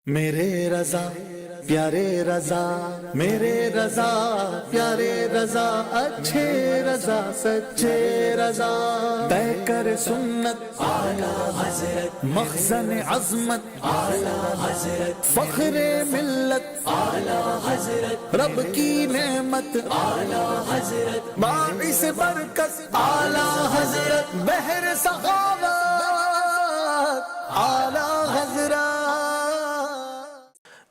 میرے رضا پیارے رضا، میرے رضا پیارے رضا، اچھے رضا سچے رضا، طے کر سنت اعلیٰ حضرت، مخزن عظمت اعلیٰ حضرت، فخر ملت اعلیٰ حضرت، رب کی نعمت اعلیٰ حضرت، باعث برکت اعلیٰ حضرت، بحر سخاوت اعلیٰ حضرت۔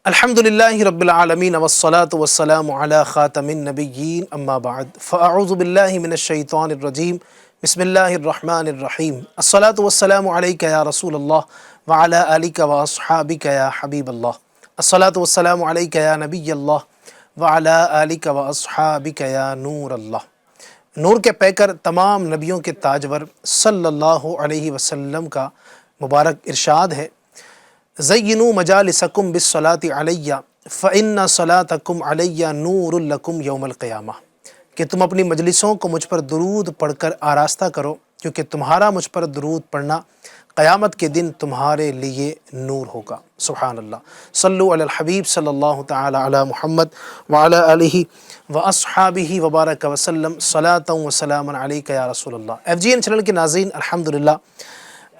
الحمدللہ رب العالمین والصلاة والسلام علی خاتم النبیین اما بعد فاعوذ باللہ من الشیطان الرجیم بسم اللہ الرحمن الرحیم الصلاة والسلام علیک یا رسول اللہ وعلی آلک واصحابک یا حبیب اللہ الصلاة والسلام علیک یا نبی اللہ وعلی آلک واصحابک یا نور اللہ۔ نور کے پیکر تمام نبیوں کے تاجور صلی اللہ علیہ وسلم کا مبارک ارشاد ہے، زینوا مجالسکم بالصلاۃ علیہ فإن صلاتکم علیہ نور لکم یوم القیامہ، کہ تم اپنی مجلسوں کو مجھ پر درود پڑھ کر آراستہ کرو، کیونکہ تمہارا مجھ پر درود پڑھنا قیامت کے دن تمہارے لیے نور ہوگا۔ سبحان اللہ۔ صلو علی الحبیب صلی اللہ تعالی علی محمد وعلی آلہ واصحابہ وبارک وسلم، صلاۃ و سلام علیک یا رسول اللہ۔ ایف جی این چینل کے ناظرین، الحمدللہ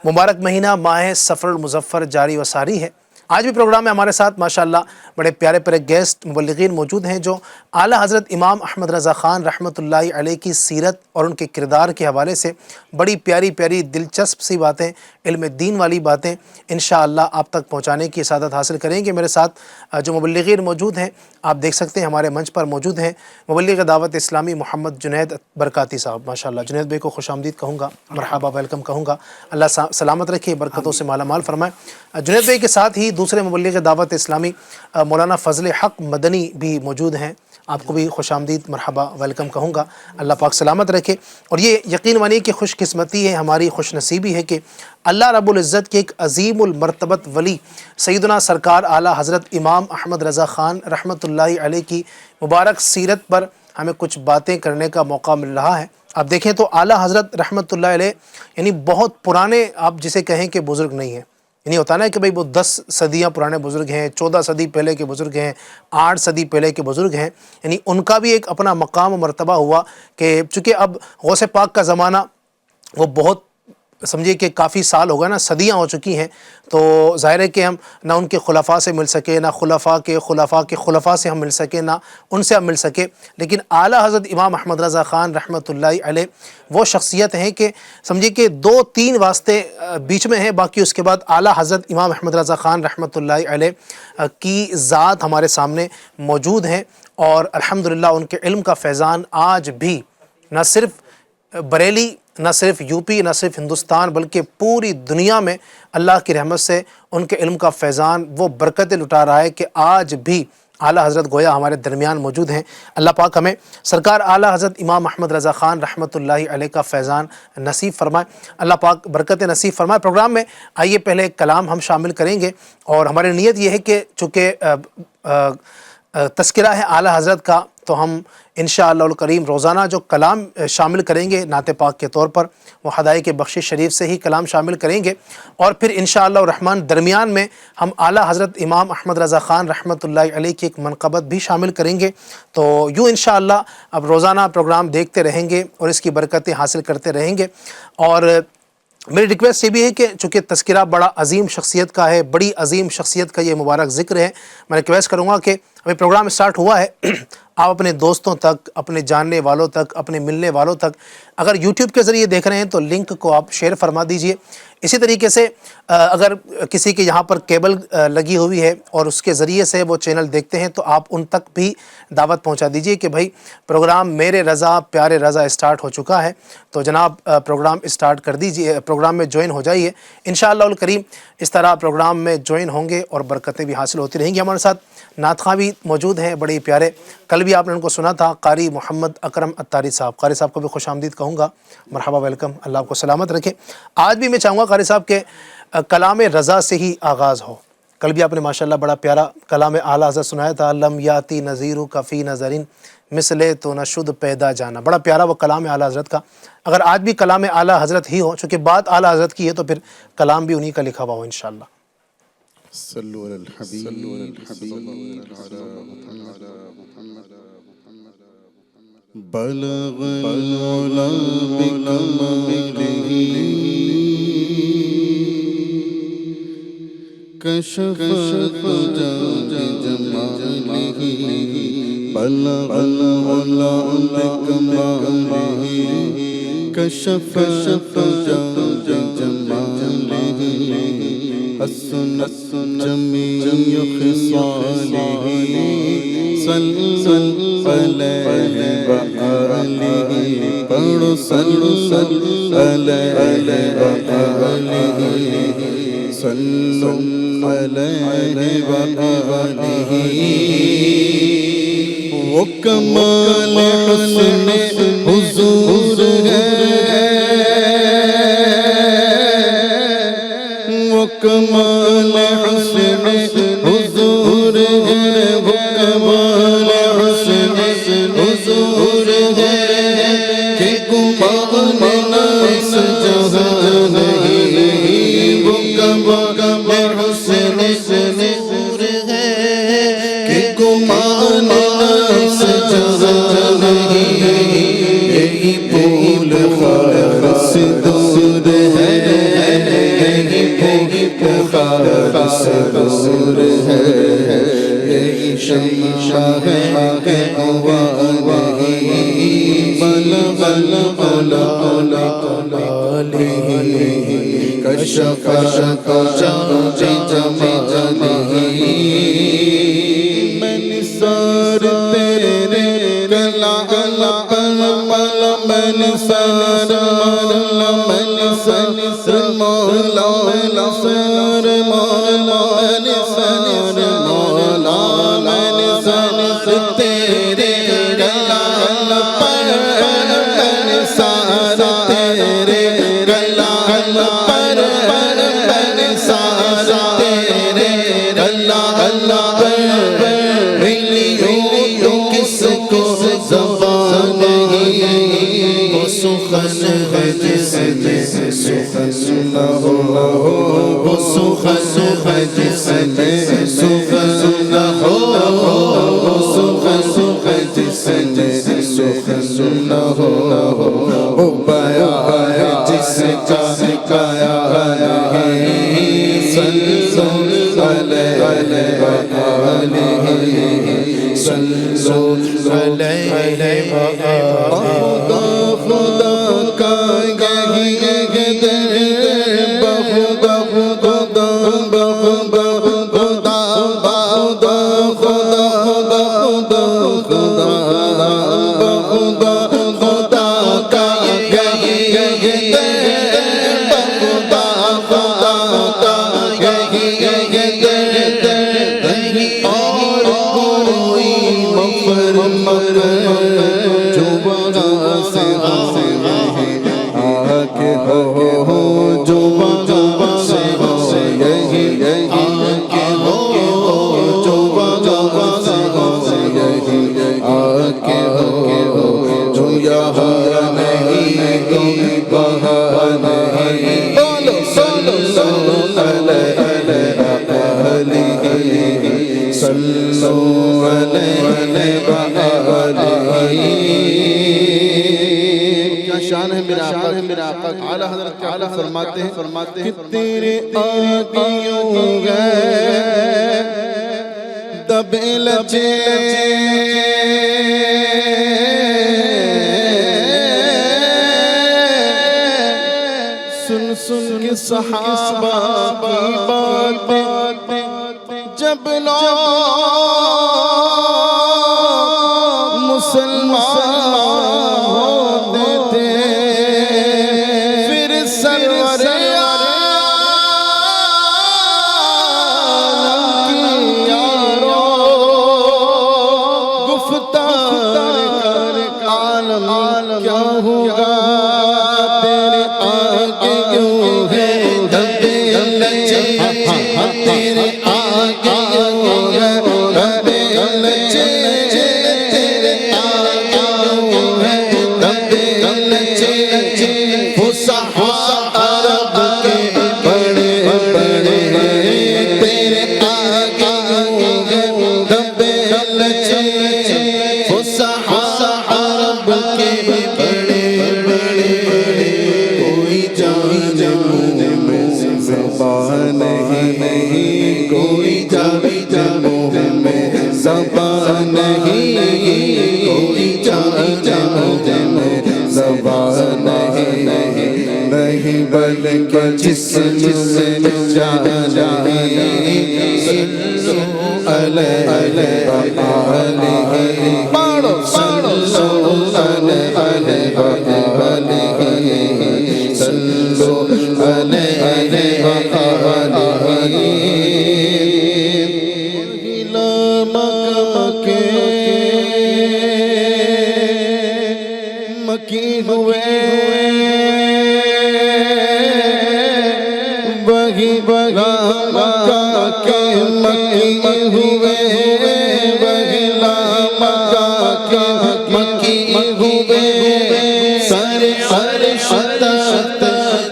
مبارک مہینہ ماہ سفر المظفر جاری و ساری ہے۔ آج بھی پروگرام میں ہمارے ساتھ ماشاءاللہ بڑے پیارے پیارے گیسٹ مبلغین موجود ہیں جو اعلیٰ حضرت امام احمد رضا خان رحمۃ اللہ علیہ کی سیرت اور ان کے کردار کے حوالے سے بڑی پیاری پیاری دلچسپ سی باتیں، علم دین والی باتیں انشاءاللہ آپ تک پہنچانے کی سعادت حاصل کریں گے۔ میرے ساتھ جو مبلغین موجود ہیں آپ دیکھ سکتے ہیں ہمارے منچ پر موجود ہیں مبلغ دعوت اسلامی محمد جنید برکاتی صاحب۔ ماشاءاللہ جنید بھائی کو خوش آمدید کہوں گا، مرحبا ویلکم کہوں گا، اللہ سلامت رکھے، برکتوں سے مالا مال فرمائے۔ جنید بھائی کے ساتھ ہی دوسرے مبلغ دعوت اسلامی مولانا فضل حق مدنی بھی موجود ہیں، آپ کو بھی خوش آمدید مرحبا ویلکم کہوں گا، اللہ پاک سلامت رکھے۔ اور یہ یقین مانیے کہ خوش قسمتی ہے، ہماری خوش نصیبی ہے کہ اللہ رب العزت کے ایک عظیم المرتبت ولی سیدنا سرکار اعلیٰ حضرت امام احمد رضا خان رحمۃ اللہ علیہ کی مبارک سیرت پر ہمیں کچھ باتیں کرنے کا موقع مل رہا ہے۔ آپ دیکھیں تو اعلیٰ حضرت رحمۃ اللہ علیہ یعنی بہت پرانے، آپ جسے کہیں کہ بزرگ نہیں ہیں، یعنی ہوتا نا کہ بھئی وہ 10 صدیاں پرانے بزرگ ہیں، 14 صدی پہلے کے بزرگ ہیں، 8 صدی پہلے کے بزرگ ہیں، یعنی ان کا بھی ایک اپنا مقام و مرتبہ ہوا کہ چونکہ اب غوث پاک کا زمانہ وہ بہت سمجھیے کہ کافی سال ہو گئے نا، صدیاں ہو چکی ہیں، تو ظاہر ہے کہ ہم نہ ان کے خلفاء سے مل سکے، نہ خلفاء کے خلفاء کے خلفاء سے ہم مل سکے، نہ ان سے ہم مل سکے، لیکن اعلیٰ حضرت امام احمد رضا خان رحمۃ اللہ علیہ وہ شخصیت ہیں کہ سمجھیے کہ 2-3 واسطے بیچ میں ہیں، باقی اس کے بعد اعلیٰ حضرت امام احمد رضا خان رحمۃ اللہ علیہ کی ذات ہمارے سامنے موجود ہیں، اور الحمدللہ ان کے علم کا فیضان آج بھی نہ صرف بریلی، نہ صرف یو پی، نہ صرف ہندوستان، بلکہ پوری دنیا میں اللہ کی رحمت سے ان کے علم کا فیضان وہ برکتیں لٹا رہا ہے کہ آج بھی اعلیٰ حضرت گویا ہمارے درمیان موجود ہیں۔ اللہ پاک ہمیں سرکار اعلیٰ حضرت امام احمد رضا خان رحمۃ اللہ علیہ کا فیضان نصیب فرمائے، اللہ پاک برکت نصیب فرمائے۔ پروگرام میں آئیے پہلے ایک کلام ہم شامل کریں گے، اور ہماری نیت یہ ہے کہ چونکہ تذکرہ ہے اعلیٰ حضرت کا، تو ہم انشاءاللہ الکریم روزانہ جو کلام شامل کریں گے نعت پاک کے طور پر وہ ہدایت بخشش شریف سے ہی کلام شامل کریں گے، اور پھر انشاءاللہ الرحمن درمیان میں ہم اعلیٰ حضرت امام احمد رضا خان رحمۃ اللہ علیہ کی ایک منقبت بھی شامل کریں گے۔ تو یوں انشاءاللہ اب روزانہ پروگرام دیکھتے رہیں گے اور اس کی برکتیں حاصل کرتے رہیں گے۔ اور میری ریکویسٹ یہ بھی ہے کہ چونکہ تذکرہ بڑا عظیم شخصیت کا ہے، بڑی عظیم شخصیت کا یہ مبارک ذکر ہے، میں ریکویسٹ کروں گا کہ ابھی پروگرام اسٹارٹ ہوا ہے، آپ اپنے دوستوں تک، اپنے جاننے والوں تک، اپنے ملنے والوں تک، اگر یوٹیوب کے ذریعے دیکھ رہے ہیں تو لنک کو آپ شیئر فرما دیجئے۔ اسی طریقے سے اگر کسی کے یہاں پر کیبل لگی ہوئی ہے اور اس کے ذریعے سے وہ چینل دیکھتے ہیں تو آپ ان تک بھی دعوت پہنچا دیجئے کہ بھائی پروگرام میرے رضا پیارے رضا اسٹارٹ ہو چکا ہے، تو جناب پروگرام اسٹارٹ کر دیجئے، پروگرام میں جوائن ہو جائیے۔ انشاءاللہ الکریم اس طرح پروگرام میں جوائن ہوں گے اور برکتیں بھی حاصل ہوتی رہیں گی۔ ہمارے ساتھ نعت خواں بھی موجود ہیں بڑے پیارے، کل بھی آپ نے ان کو سنا تھا، قاری محمد اکرم اتاری صاحب۔ قاری صاحب کو بھی خوش آمدید کہوں گا، مرحبا ویلکم، اللہ آپ کو سلامت رکھے۔ آج بھی میں چاہوں گا قاری صاحب کے کلام رضا سے ہی آغاز ہو۔ کل بھی آپ نے ماشاءاللہ بڑا پیارا کلام اعلیٰ حضرت سنایا تھا، لم یاتی نذیرو کفی نظرین مثلے تو نہ شد پیدا جانا، بڑا پیارا وہ کلام اعلیٰ حضرت کا۔ اگر آج بھی کلام اعلیٰ حضرت ہی ہو، چونکہ بات اعلیٰ حضرت کی ہے، تو پھر کلام بھی انہی کا لکھا ہوا ہو انشاءاللہ۔ صلوا على الحبيب على محمد بلغ العلا بكماله كشف الدجى بجماله بلغ العلا بكماله كشف الدجى بجماله حسن جميع خصاله صلوا عليه وآله پڑھو صلوا عليه وآله صلوا عليه وآله وہ کمال حسن حضور ہے وہ کمال حسن حضور ہے وہ کمال حسن حضور ہے کہ گمان ناس جہاں نہیں وہ کمال حسن حضور ہے کہ گمان ناس جہاں نہیں یہی پھول خاص دور ہے خاص دور ہے یہی شمع ہے کہ ہوا نہیں بلغ العلا کشف الدجى بجماله میں نثار تیرے کلام پر میں نثار مولا نثار مولا نثار مولا میں نثار تیرے کلام پر میں نثار تیرے کلام پر میں نثار تیرے کلام پر ملیوں کس کو زبان نہیں وہ سخن ہے جس میں سخن نہ ہو وہ سخن ہے جس میں سخن نہ ہو وہ سخن ہے جس میں سخن نہ ہو وہ بیان ہے جس کا سکھایا نہیں صلوا علیہ وآلہ صلوا علیہ وآلہ خدا کا یہی در بخدا خدا بخدا خدا خدا خدا خدا خدا خدا خدا کا یہی در بخدا خدا کا یہی در اور کوئی مفر جو وہاں سے آکے ہو جو وہاں سے یہی آکے ہو جو وہاں سے یہی آکے ہو جو یہاں نہیں تو وہاں نہیں بولو صلوا علیہ وآلہ صلوا علیہ وآلہ شان ہے میرا آقا اعلیٰ حضرت کیا فرماتے ہیں کہ تیرے آقیوں گئے دبے لچے سن کے صحابہ کی باتیں جب لوگ مسلمان ہوتے تھے پھر سرور عالم کی یاروں گفتار کر عالم کیا ہوگا تیرے آگے کیوں ہے دبے لچے تیرے آگے کیوں ہے دبے لچے تیرے آگے کیوں جسم میں جان پاڑو پاڑو مکی ہوئے وہی بغا مکہ کے مکی ہوئے وہی لا مکہ کے مکی ہوئے سر عرش تحت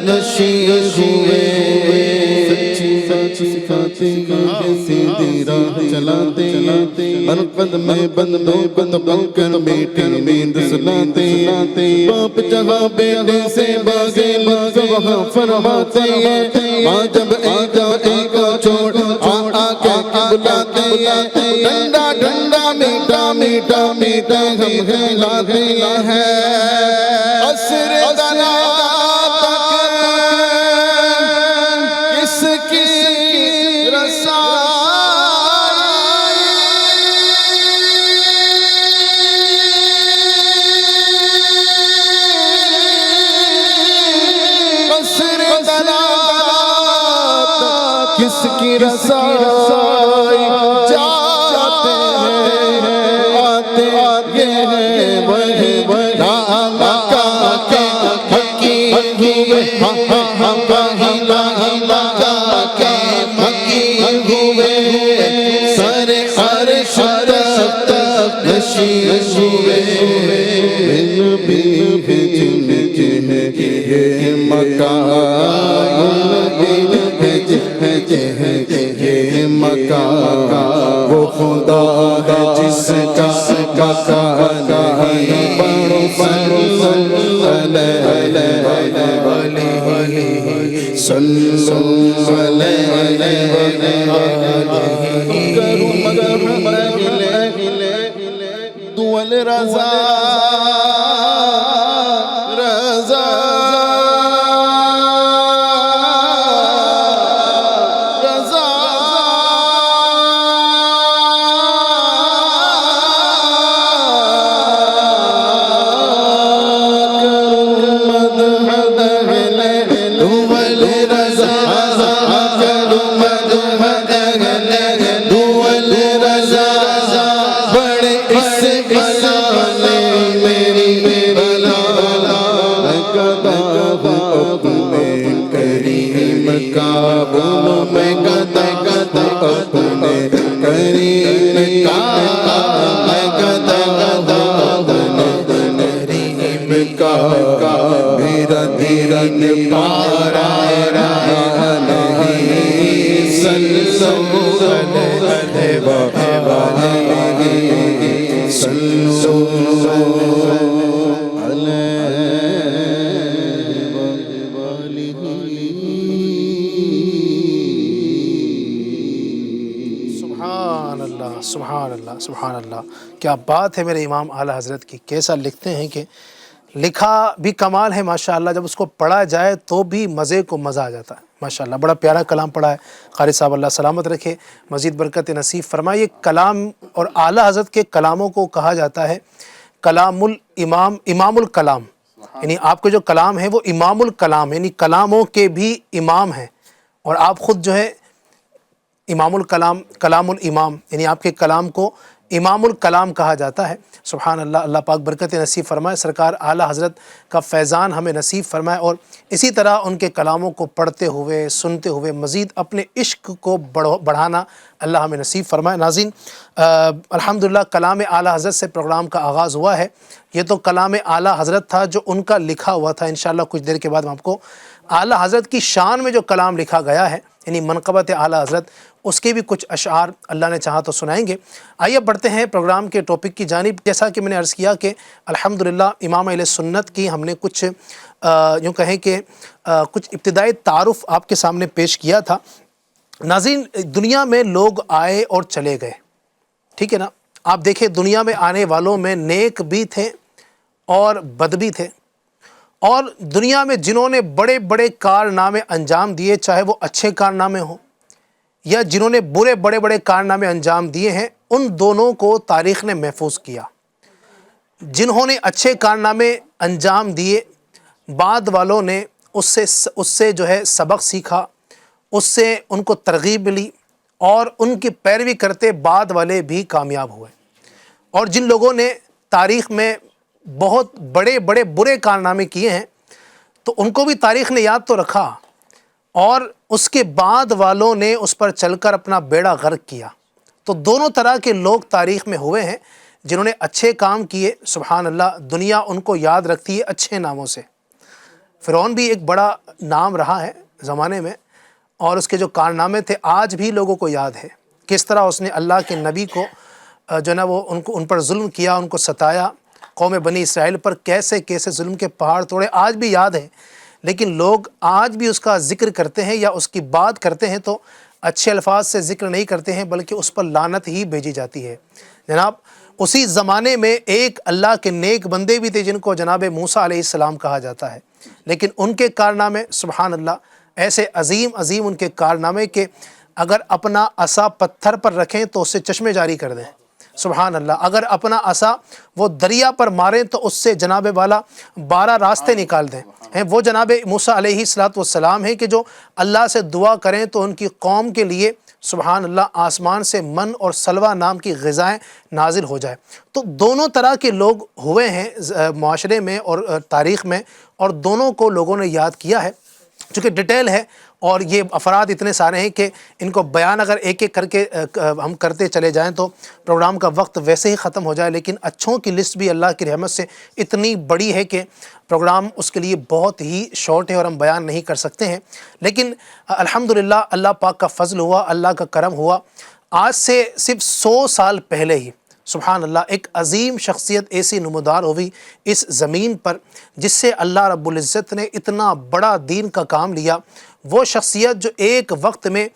نشین ہوئے سچی کھاتے ہیں سیدھی راہ چلاتے ہر قدم میں بندوں کو تبل کر بیٹے نیند سلاتے باپ جہاں بیٹے سے باغے لاغے وہاں فرماتے ماں جب ایک چھوڑ آ کے بلاتے ٹھنڈا ٹھنڈا میٹھا میٹھا میٹھا ہم کھلاتے ہیں عصر دنا تک کس کی کس کی رسائی جاتے ہیں آتے ہیں وہی مکہ کے مکی ہوئے وہی مکہ کے مکی ہوئے سر عرش تحت نشین ہوئے نبی ہے جن یہ مکہ یہ مکہ وہ خدا ہے جس کا نہیں بڑو صلو علیہ دول رضا رضا میں گدا گدا اپنے کریم کا میں گدا گدا اپنے کریم کا میرا دین پارا نہیں صلو علیہ صلو سبحان اللہ سبحان اللہ، کیا بات ہے میرے امام اعلیٰ حضرت کی۔ کیسا لکھتے ہیں کہ لکھا بھی کمال ہے ماشاءاللہ، جب اس کو پڑھا جائے تو بھی مزے کو مزہ آ جاتا ہے ماشاءاللہ۔ بڑا پیارا کلام پڑھا ہے قاری صاحب، اللہ سلامت رکھے، مزید برکت نصیب فرمائے۔ کلام اور اعلیٰ حضرت کے کلاموں کو کہا جاتا ہے کلام الامام، امام الکلام، یعنی آپ کے جو کلام ہے وہ امام الکلام، یعنی کلاموں کے بھی امام ہیں، اور آپ خود جو ہے امام الکلام، کلام الامام، یعنی آپ کے کلام کو امام الکلام کہا جاتا ہے۔ سبحان اللہ، اللہ پاک برکت نصیب فرمائے، سرکار اعلیٰ حضرت کا فیضان ہمیں نصیب فرمائے، اور اسی طرح ان کے کلاموں کو پڑھتے ہوئے سنتے ہوئے مزید اپنے عشق کو بڑھانا اللہ ہمیں نصیب فرمائے۔ ناظرین، الحمدللہ کلام اعلیٰ حضرت سے پروگرام کا آغاز ہوا ہے۔ یہ تو کلام اعلیٰ حضرت تھا جو ان کا لکھا ہوا تھا، انشاءاللہ کچھ دیر کے بعد ہم آپ کو اعلیٰ حضرت کی شان میں جو کلام لکھا گیا ہے، یعنی منقبت اعلیٰ حضرت، اس کے بھی کچھ اشعار اللہ نے چاہا تو سنائیں گے۔ آئیے بڑھتے ہیں پروگرام کے ٹاپک کی جانب۔ جیسا کہ میں نے عرض کیا کہ الحمدللہ امام اہل سنت کی ہم نے کچھ یوں کہیں کہ کچھ ابتدائی تعارف آپ کے سامنے پیش کیا تھا۔ ناظرین، دنیا میں لوگ آئے اور چلے گئے، ٹھیک ہے نا؟ آپ دیکھیں دنیا میں آنے والوں میں نیک بھی تھے اور بد بھی تھے، اور دنیا میں جنہوں نے بڑے بڑے کارنامے انجام دیے، چاہے وہ اچھے کارنامے ہوں یا جنہوں نے بڑے بڑے کارنامے انجام دیے ہیں، ان دونوں کو تاریخ نے محفوظ کیا۔ جنہوں نے اچھے کارنامے انجام دیے، بعد والوں نے اس سے جو ہے سبق سیکھا، اس سے ان کو ترغیب ملی اور ان کی پیروی کرتے بعد والے بھی کامیاب ہوئے۔ اور جن لوگوں نے تاریخ میں بہت بڑے برے کارنامے کیے ہیں تو ان کو بھی تاریخ نے یاد تو رکھا، اور اس کے بعد والوں نے اس پر چل کر اپنا بیڑا غرق کیا۔ تو دونوں طرح کے لوگ تاریخ میں ہوئے ہیں۔ جنہوں نے اچھے کام کیے، سبحان اللہ، دنیا ان کو یاد رکھتی ہے اچھے ناموں سے۔ فرعون بھی ایک بڑا نام رہا ہے زمانے میں، اور اس کے جو کارنامے تھے آج بھی لوگوں کو یاد ہے۔ کس طرح اس نے اللہ کے نبی کو جو ہے نا وہ ان پر ظلم کیا، ان کو ستایا، قوم بنی اسرائیل پر کیسے کیسے ظلم کے پہاڑ توڑے، آج بھی یاد ہے۔ لیکن لوگ آج بھی اس کا ذکر کرتے ہیں یا اس کی بات کرتے ہیں تو اچھے الفاظ سے ذکر نہیں کرتے ہیں، بلکہ اس پر لعنت ہی بھیجی جاتی ہے۔ جناب اسی زمانے میں ایک اللہ کے نیک بندے بھی تھے جن کو جناب موسیٰ علیہ السلام کہا جاتا ہے، لیکن ان کے کارنامے سبحان اللہ ایسے عظیم ان کے کارنامے کہ اگر اپنا عصا پتھر پر رکھیں تو اس سے چشمے جاری کر دیں، سبحان اللہ۔ اگر اپنا عصا وہ دریا پر ماریں تو اس سے جناب والا 12 راستے نکال دیں۔ وہ جناب موسیٰ علیہ السلام ہیں کہ جو اللہ سے دعا کریں تو ان کی قوم کے لیے سبحان اللہ آسمان سے من اور سلوہ نام کی غذائیں نازل ہو جائے۔ تو دونوں طرح کے لوگ ہوئے ہیں معاشرے میں اور تاریخ میں، اور دونوں کو لوگوں نے یاد کیا ہے۔ چونکہ ڈیٹیل ہے اور یہ افراد اتنے سارے ہیں کہ ان کو بیان اگر ایک ایک کر کے ہم کرتے چلے جائیں تو پروگرام کا وقت ویسے ہی ختم ہو جائے، لیکن اچھوں کی لسٹ بھی اللہ کی رحمت سے اتنی بڑی ہے کہ پروگرام اس کے لیے بہت ہی شارٹ ہے اور ہم بیان نہیں کر سکتے ہیں۔ لیکن الحمدللہ اللہ پاک کا فضل ہوا، اللہ کا کرم ہوا، آج سے صرف 100 سال پہلے ہی سبحان اللہ ایک عظیم شخصیت ایسی نمودار ہوئی اس زمین پر جس سے اللہ رب العزت نے اتنا بڑا دین کا کام لیا۔ وہ شخصیت جو ایک وقت میں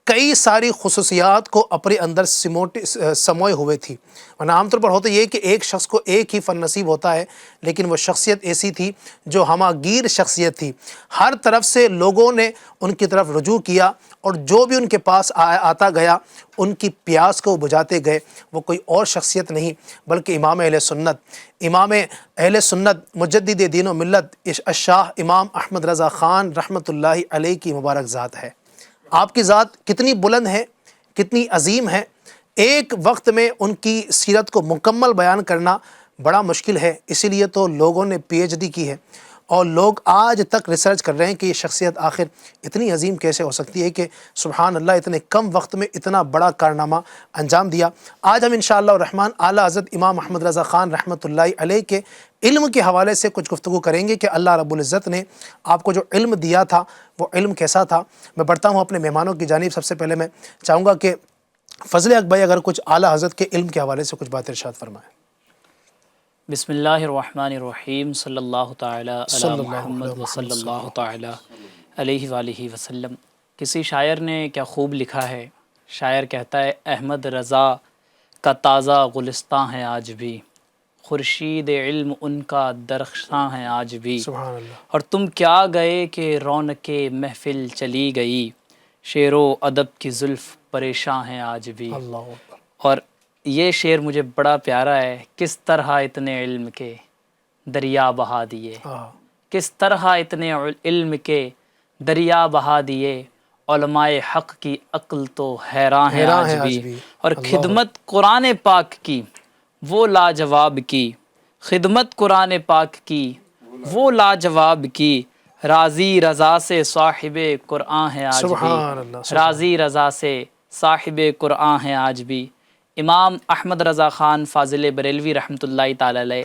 کئی ساری خصوصیات کو اپنے اندر سموئے ہوئے تھی، ورنہ عام طور پر ہوتا یہ کہ ایک شخص کو ایک ہی فن نصیب ہوتا ہے، لیکن وہ شخصیت ایسی تھی جو ہماگیر شخصیت تھی۔ ہر طرف سے لوگوں نے ان کی طرف رجوع کیا اور جو بھی ان کے پاس آتا گیا ان کی پیاس کو بجھاتے گئے۔ وہ کوئی اور شخصیت نہیں بلکہ امام اہل سنت مجدد دین و ملت الشاہ امام احمد رضا خان رحمۃ اللہ علیہ کی مبارک ذات ہے۔ آپ کی ذات کتنی بلند ہے، کتنی عظیم ہے، ایک وقت میں ان کی سیرت کو مکمل بیان کرنا بڑا مشکل ہے۔ اسی لیے تو لوگوں نے پی ایچ ڈی کی ہے اور لوگ آج تک ریسرچ کر رہے ہیں کہ یہ شخصیت آخر اتنی عظیم کیسے ہو سکتی ہے کہ سبحان اللہ اتنے کم وقت میں اتنا بڑا کارنامہ انجام دیا۔ آج ہم انشاءاللہ الرحمن اعلیٰ حضرت امام احمد رضا خان رحمۃ اللہ علیہ کے علم کے حوالے سے کچھ گفتگو کریں گے کہ اللہ رب العزت نے آپ کو جو علم دیا تھا وہ علم کیسا تھا۔ میں بڑھتا ہوں اپنے مہمانوں کی جانب۔ سب سے پہلے میں چاہوں گا کہ فضل حق بھائی اگر کچھ اعلیٰ حضرت کے علم کے حوالے سے کچھ بات ارشاد فرمائیں۔ بسم اللہ الرحمن الرحیم، صلی اللہ تعالی علی محمد و صلی اللہ تعالی علیہ وآلہ وسلم۔ کسی شاعر نے کیا خوب لکھا ہے، شاعر کہتا ہے احمد رضا کا تازہ گلستاں ہے آج بھی، خورشید علم ان کا درخشاں ہے آج بھی، سبحان اللہ۔ اور تم کیا گئے کہ رونق محفل چلی گئی، شعر و ادب کی زلف پریشاں ہیں آج بھی۔ اللہ اکبر۔ اور یہ شعر مجھے بڑا پیارا ہے۔ کس طرح اتنے علم کے دریا بہا دیے، کس طرح اتنے علم کے دریا بہا دیے، علماء حق کی عقل تو حیران ہے آج بھی۔ اور خدمت قرآن پاک کی وہ لاجواب کی، خدمت قرآن پاک کی وہ لاجواب کی، راضی رضا سے صاحب قرآن ہے آج بھی، راضی رضا سے صاحب قرآن ہے آج بھی۔ امام احمد رضا خان فاضل بریلوی رحمۃ اللہ تعالی علیہ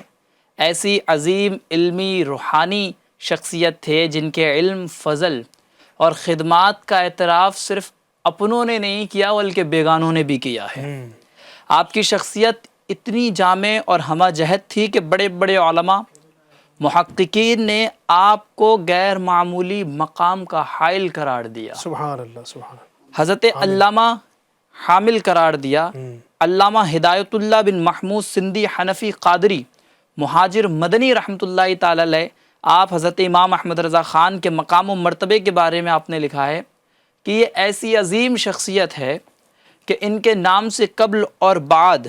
ایسی عظیم علمی روحانی شخصیت تھے جن کے علم، فضل اور خدمات کا اعتراف صرف اپنوں نے نہیں کیا بلکہ بیگانوں نے بھی کیا ہے۔ آپ کی شخصیت اتنی جامع اور ہمہ جہت تھی کہ بڑے بڑے علماء محققین نے آپ کو غیر معمولی مقام کا حائل قرار دیا، سبحان اللہ سبحان اللہ۔ حضرت علامہ حامل قرار دیا، علامہ ہدایت اللہ بن محمود سندھی حنفی قادری مہاجر مدنی رحمۃ اللہ تعالی علیہ آپ حضرت امام احمد رضا خان کے مقام و مرتبے کے بارے میں آپ نے لکھا ہے کہ یہ ایسی عظیم شخصیت ہے کہ ان کے نام سے قبل اور بعد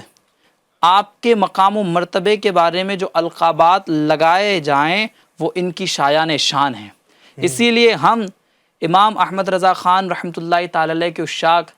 آپ کے مقام و مرتبے کے بارے میں جو القابات لگائے جائیں وہ ان کی شایان شان ہیں۔ اسی لیے ہم امام احمد رضا خان رحمۃ اللہ تعالی علیہ کے عشاق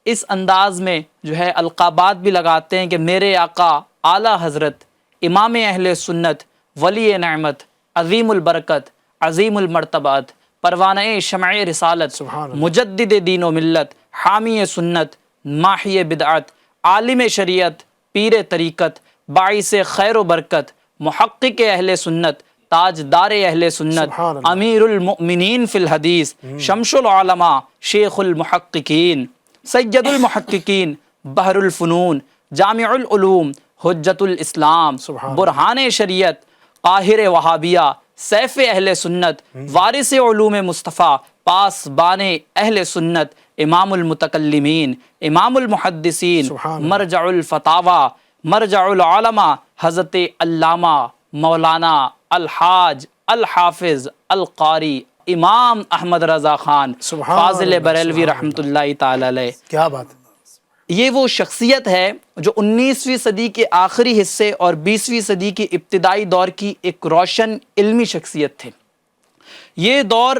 اس انداز میں جو ہے القابات بھی لگاتے ہیں کہ میرے آقا اعلیٰ حضرت امام اہل سنت ولی نعمت عظیم البرکت عظیم المرتبات پروانہ شمع رسالت مجدد دین و ملت حامی سنت ماحی بدعت عالم شریعت پیر طریقت باعث خیر و برکت محقق اہل سنت تاجدار اہل سنت امیر المؤمنین فی الحدیث شمس العلماء شیخ المحققین سید المحققین بحر الفنون جامع العلوم حجت الاسلام برہان شریعت قاہر وہابیہ سیف اہل سنت وارث علوم مصطفیٰ پاسبان اہل سنت امام المتکلمین امام المحدثین مرجع الفتاوی مرجع العلماء حضرت علامہ مولانا الحاج الحافظ القاری امام احمد رضا خان فاضل بریلوی رحمۃ اللہ تعالی علیہ۔ کیا بات ہے! یہ وہ شخصیت ہے جو 19ویں صدی کے آخری حصے اور 20ویں صدی کے ابتدائی دور کی ایک روشن علمی شخصیت تھے۔ یہ دور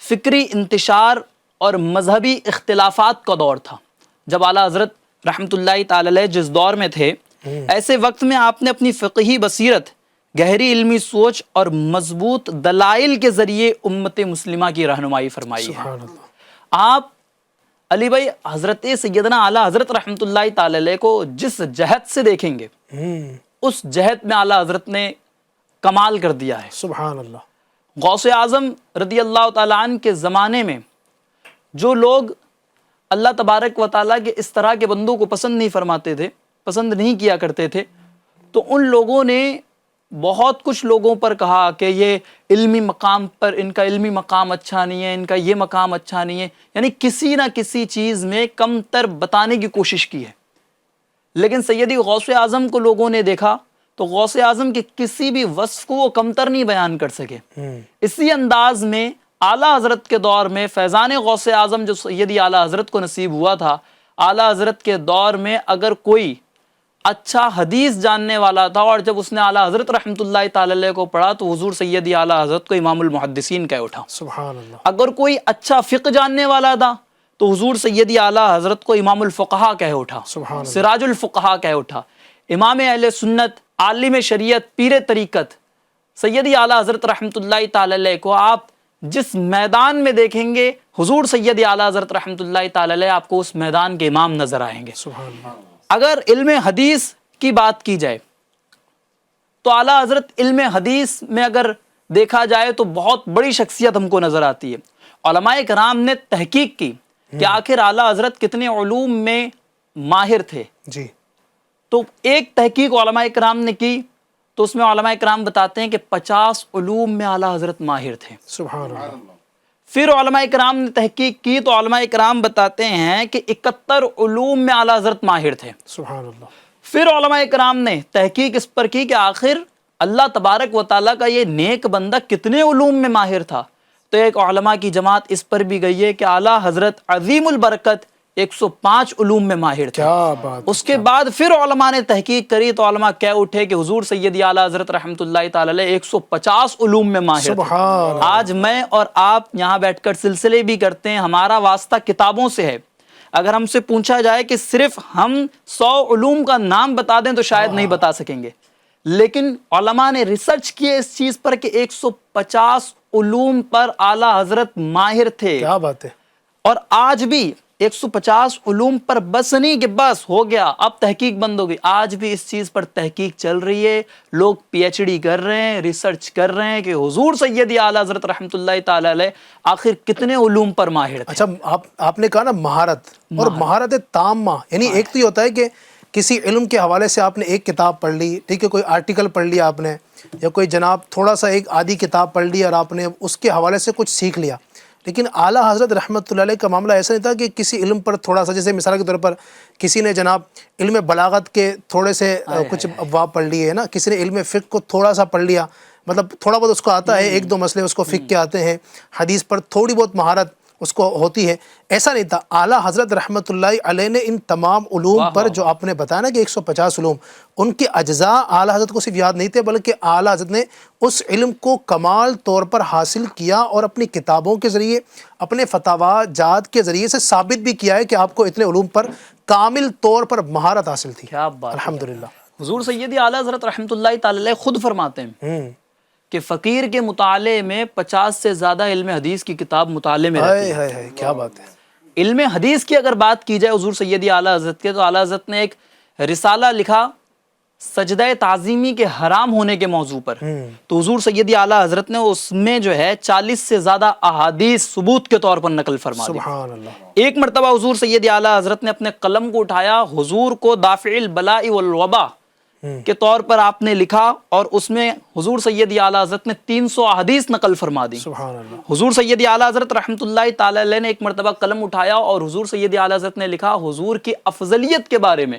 فکری انتشار اور مذہبی اختلافات کا دور تھا۔ جب اعلیٰ حضرت رحمۃ اللہ تعالی علیہ جس دور میں تھے، ایسے وقت میں آپ نے اپنی فقہی بصیرت، گہری علمی سوچ اور مضبوط دلائل کے ذریعے امت مسلمہ کی رہنمائی فرمائی ہے۔ آپ علی بھائی حضرت سیدنا اعلیٰ حضرت رحمۃ اللہ تعالی علیہ کو جس جہت سے دیکھیں گے اس جہت میں اعلیٰ حضرت نے کمال کر دیا ہے۔ سبحان اللہ۔ غوث اعظم رضی اللہ تعالیٰ عنہ کے زمانے میں جو لوگ اللہ تبارک و تعالیٰ کے اس طرح کے بندوں کو پسند نہیں فرماتے تھے، پسند نہیں کیا کرتے تھے، تو ان لوگوں نے بہت کچھ لوگوں پر کہا کہ یہ علمی مقام پر ان کا علمی مقام اچھا نہیں ہے، ان کا یہ مقام اچھا نہیں ہے، یعنی کسی نہ کسی چیز میں کم تر بتانے کی کوشش کی ہے۔ لیکن سیدی غوث اعظم کو لوگوں نے دیکھا تو غوث اعظم کے کسی بھی وصف کو وہ کمتر نہیں بیان کر سکے۔ اسی انداز میں اعلیٰ حضرت کے دور میں فیضان غوث اعظم جو سیدی اعلیٰ حضرت کو نصیب ہوا تھا، اعلیٰ حضرت کے دور میں اگر کوئی اچھا حدیث جاننے والا تھا اور جب اس نے اعلیٰ حضرت رحمۃ اللہ تعالی علیہ کو پڑھا تو حضور سیدی اعلیٰ حضرت کو امام المحدثین کہہ اٹھا۔ سبحان اللہ۔ اگر کوئی اچھا فقہ جاننے والا تھا تو حضور سیدی اعلیٰ حضرت کو امام الفقہاء کہہ اٹھا، سبحان اللہ۔ سراج الفقہاء کہہ اٹھا۔ امام اہل سنت، عالم شریعت، پیر طریقت سیدی اعلیٰ حضرت رحمۃ اللہ تعالی علیہ کو آپ جس میدان میں دیکھیں گے حضور سیدی اعلیٰ حضرت رحمۃ اللہ تعالی علیہ آپ کو اس میدان کے امام نظر آئیں گے۔ سبحان اللہ۔ اگر علم حدیث کی بات کی جائے تو اعلیٰ حضرت علم حدیث میں اگر دیکھا جائے تو بہت بڑی شخصیت ہم کو نظر آتی ہے۔ علماء کرام نے تحقیق کی کہ آخر اعلیٰ حضرت کتنے علوم میں ماہر تھے۔ جی۔ تو ایک تحقیق علماء کرام نے کی تو اس میں علماء کرام بتاتے ہیں کہ 50 علوم میں اعلیٰ حضرت ماہر تھے۔ سبحان اللہ۔ پھر علماء کرام نے تحقیق کی تو علماء کرام بتاتے ہیں کہ 71 علوم میں اعلیٰ حضرت ماہر تھے۔ سبحان اللہ۔ پھر علماء کرام نے تحقیق اس پر کی کہ آخر اللہ تبارک و تعالیٰ کا یہ نیک بندہ کتنے علوم میں ماہر تھا، تو ایک علماء کی جماعت اس پر بھی گئی ہے کہ اعلیٰ حضرت عظیم البرکت 105 علوم میں ماہر تھے۔ کیا بات! اس کے بعد پھر علماء نے تحقیق کری تو علماء کہہ اٹھے کہ حضور سیدی اعلیٰ حضرت رحمۃ اللہ تعالی علیہ 150 علوم میں ماہر تھے۔ سبحان۔ آج میں اور آپ یہاں بیٹھ کر سلسلے بھی کرتے ہیں، ہمارا واسطہ کتابوں سے ہے۔ اگر ہم سے پوچھا جائے کہ صرف ہم 100 علوم کا نام بتا دیں تو شاید نہیں بتا سکیں گے، لیکن علماء نے ریسرچ کی اس چیز پر کہ 150 علوم پر اعلیٰ حضرت ماہر تھے۔ کیا بات ہے! اور آج بھی 150 علوم پر بس نہیں کہ بس ہو گیا اب تحقیق بند ہو گئی، آج بھی اس چیز پر تحقیق چل رہی ہے، لوگ پی ایچ ڈی کر رہے ہیں، ریسرچ کر رہے ہیں کہ حضور سیدی اعلیٰ حضرت رحمۃ اللہ تعالی علیہ آخر کتنے علوم پر ماہر تھے۔ اچھا، آپ نے کہا نا مہارت، اور مہارت تامہ، یعنی ایک تو یہ ہوتا ہے کہ کسی علم کے حوالے سے آپ نے ایک کتاب پڑھ لی، ٹھیک ہے، کوئی آرٹیکل پڑھ لیا آپ نے، یا کوئی جناب تھوڑا سا ایک آدھی کتاب پڑھ لی اور آپ نے اس کے حوالے سے کچھ سیکھ لیا، لیکن اعلیٰ حضرت رحمۃ اللہ علیہ کا معاملہ ایسا نہیں تھا کہ کسی علم پر تھوڑا سا، جیسے مثال کے طور پر کسی نے جناب علم بلاغت کے تھوڑے سے کچھ ابواب پڑھ لیے ہے نا، کسی نے علم فقہ کو تھوڑا سا پڑھ لیا، مطلب تھوڑا بہت اس کو آتا ہے، ایک دو مسئلے اس کو فقہ کے آتے ہیں، حدیث پر تھوڑی بہت مہارت اس کو ہوتی ہے، ایسا نہیں تھا۔ اعلیٰ حضرت رحمۃ اللہ علیہ نے ان تمام علوم پر جو آپ نے بتایا نا کہ 150 علوم، ان کے اجزاء اعلیٰ حضرت کو صرف یاد نہیں تھے، بلکہ اعلیٰ حضرت نے اس علم کو کمال طور پر حاصل کیا اور اپنی کتابوں کے ذریعے، اپنے فتاویٰ جات کے ذریعے سے ثابت بھی کیا ہے کہ آپ کو اتنے علوم پر کامل طور پر مہارت حاصل تھی۔ کیا بات ہے۔ الحمدللہ۔ حضور سیدی اعلیٰ حضرت رحمۃ اللہ تعالی علیہ خود فرماتے ہیں کہ فقیر کے مطالعے میں 50 سے زیادہ علم حدیث کی کتاب مطالعے میں رہتی ہے۔ کیا بات ہے۔ علم حدیث کی اگر بات کی جائے حضور سیدی اعلیٰ حضرت کے، تو اعلیٰ حضرت نے ایک رسالہ لکھا سجدہ تعظیمی کے حرام ہونے کے موضوع پر، تو حضور سیدی اعلیٰ حضرت نے اس میں جو ہے 40 سے زیادہ احادیث ثبوت کے طور پر نقل فرما دی۔ سبحان اللہ۔ ایک مرتبہ حضور سیدی اعلیٰ حضرت نے اپنے قلم کو اٹھایا، حضور کو دافع البلاء والوبا کے طور پر آپ نے لکھا، اور اس میں حضور سیدی اعلیٰ حضرت نے 300 احادیث نقل فرما دی۔ سبحان اللہ۔ حضور سیدی اعلیٰ حضرت رحمۃ اللہ تعالی علیہ نے ایک مرتبہ قلم اٹھایا اور حضور سیدی اعلیٰ حضرت نے لکھا حضور کی افضلیت کے بارے میں،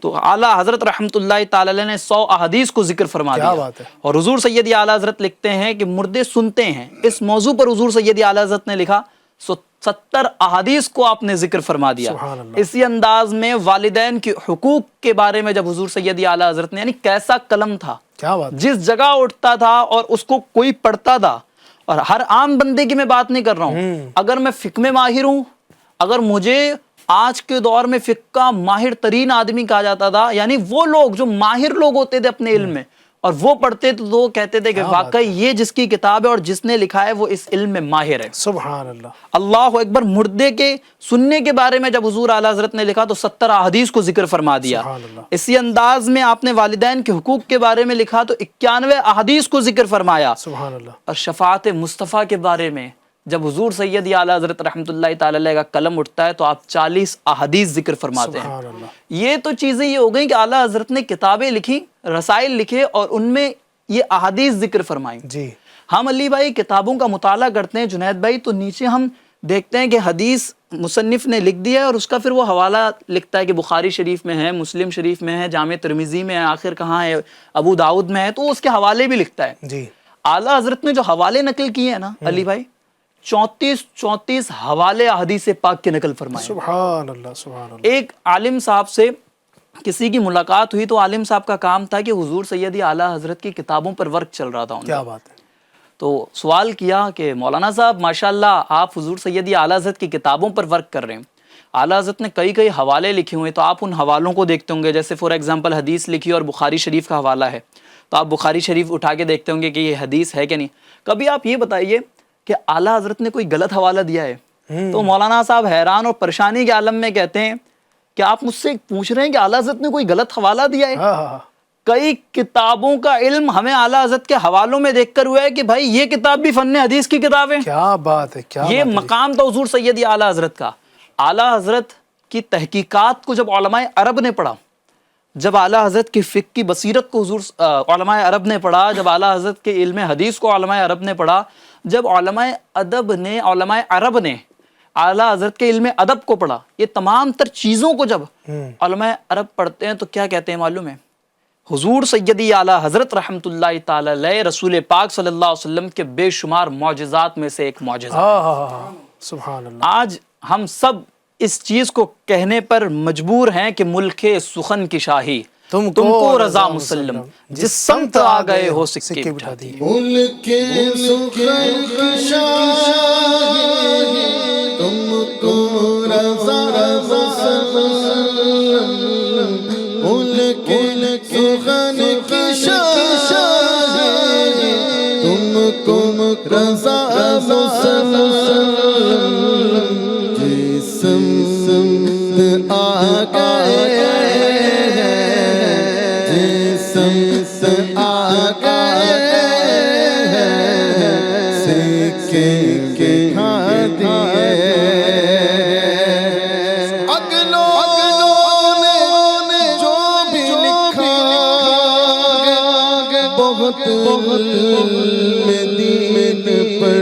تو اعلیٰ حضرت رحمۃ اللہ تعالی علیہ نے 100 احادیث کو ذکر فرما دیا۔ بات ہے۔ اور حضور سیدی اعلیٰ حضرت لکھتے ہیں کہ مردے سنتے ہیں، اس موضوع پر حضور سیدی اعلیٰ حضرت نے لکھا 70 احادیث کو آپ نے ذکر فرما دیا۔ سبحان اللہ۔ اسی انداز میں والدین کے حقوق کے بارے میں جب حضور سیدی اعلیٰ حضرت نے، یعنی کیسا قلم تھا، کیا بات۔ جس جگہ اٹھتا تھا اور اس کو کوئی پڑھتا تھا، اور ہر عام بندے کی میں بات نہیں کر رہا ہوں، اگر میں فقہ میں ماہر ہوں، اگر مجھے آج کے دور میں فقہ کا ماہر ترین آدمی کہا جاتا تھا، یعنی وہ لوگ جو ماہر لوگ ہوتے تھے اپنے علم میں، اور وہ پڑھتے تو وہ کہتے تھے کہ واقعی یہ جس کی کتاب ہے اور جس نے لکھا ہے وہ اس علم میں ماہر ہے۔ سبحان اللہ۔ اللہ اکبر۔ مردے کے سننے کے بارے میں جب حضور اعلیٰ حضرت نے لکھا تو 70 احادیث کو ذکر فرما دیا۔ سبحان اللہ۔ اسی انداز میں آپ نے والدین کے حقوق کے بارے میں لکھا تو 91 احادیث کو ذکر فرمایا۔ سبحان اللہ۔ اور شفاعت مصطفیٰ کے بارے میں جب حضور سیدی اعلیٰ حضرت رحمۃ اللہ تعالی علیہ کا قلم اٹھتا ہے تو آپ 40 احادیث ذکر فرماتے ہیں۔ سبحان اللہ۔ یہ تو چیزیں یہ ہو گئیں کہ اعلیٰ حضرت نے کتابیں لکھی، رسائل لکھے، اور ان میں یہ احادیث ذکر فرمائیں۔ جی۔ ہم علی بھائی کتابوں کا مطالعہ کرتے ہیں جنید بھائی، تو نیچے ہم دیکھتے ہیں کہ حدیث مصنف نے لکھ دیا ہے اور اس کا پھر وہ حوالہ لکھتا ہے کہ بخاری شریف میں ہے، مسلم شریف میں ہے، جامع ترمذی میں ہے، آخر کہاں ہے، ابو داؤد میں ہے، تو اس کے حوالے بھی لکھتا ہے۔ جی۔ اعلیٰ حضرت نے جو حوالے نقل کیے ہیں نا علی بھائی، 34 حوالے احادیث پاک کے نقل فرمائے۔ سبحان اللہ۔ سبحان اللہ۔ ایک عالم صاحب سے کسی کی ملاقات ہوئی تو عالم صاحب کا کام تھا کہ حضور سیدی اعلیٰ حضرت کی کتابوں پر ورک چل رہا تھا ان کا۔ کیا بات ہے۔ تو سوال کیا کہ مولانا صاحب ماشاءاللہ آپ حضور سیدی اعلیٰ حضرت کی کتابوں پر ورک کر رہے ہیں، اعلیٰ حضرت نے کئی حوالے لکھے ہوئے، تو آپ ان حوالوں کو دیکھتے ہوں گے، جیسے فار ایگزامپل حدیث لکھی اور بخاری شریف کا حوالہ ہے، تو آپ بخاری شریف اٹھا کے دیکھتے ہوں گے کہ یہ حدیث ہے کہ نہیں۔ کبھی آپ یہ بتائیے کہ اعلیٰ حضرت نے کوئی غلط حوالہ دیا ہے؟ تو مولانا صاحب حیران اور پریشانی کے عالم میں کہتے ہیں کہ آپ مجھ سے پوچھ رہے ہیں کہ اعلیٰ حضرت نے کوئی غلط حوالہ دیا ہے؟ کئی کتابوں کا علم ہمیں اعلیٰ حضرت کے حوالوں میں دیکھ کر ہوا ہے کہ بھائی یہ کتاب بھی فن حدیث کی کتاب ہے۔ کیا بات ہے۔ کیا یہ مقام تھا حضور سیدی اعلیٰ حضرت کا۔ اعلیٰ حضرت کی تحقیقات کو جب علماء عرب نے پڑھا، جب اعلیٰ حضرت کی فقہ کی بصیرت کو حضور علماء عرب نے پڑھا، جب اعلیٰ حضرت کے علم حدیث کو علماء عرب نے پڑھا، جب علماء عرب نے اعلیٰ حضرت کے علم ادب کو پڑھا، یہ تمام تر چیزوں کو جب علماء عرب پڑھتے ہیں تو کیا کہتے ہیں معلوم ہے؟ حضور سیدی اعلیٰ حضرت رحمۃ اللہ تعالی علیہ رسول پاک صلی اللہ علیہ وسلم کے بے شمار معجزات میں سے ایک معجزہ ہے۔ سبحان اللہ۔ آج ہم سب اس چیز کو کہنے پر مجبور ہیں کہ ملک سخن کی شاہی تم کو رضا مسلم، جس سمت آ گئے ہو سکے بٹھا دی۔ ملک سخن کی شاہی تم کو رضا مسلم، ملک سخن کی شاہی تم کو رضا مسلم، جس سمت آ گئے بہت دین پر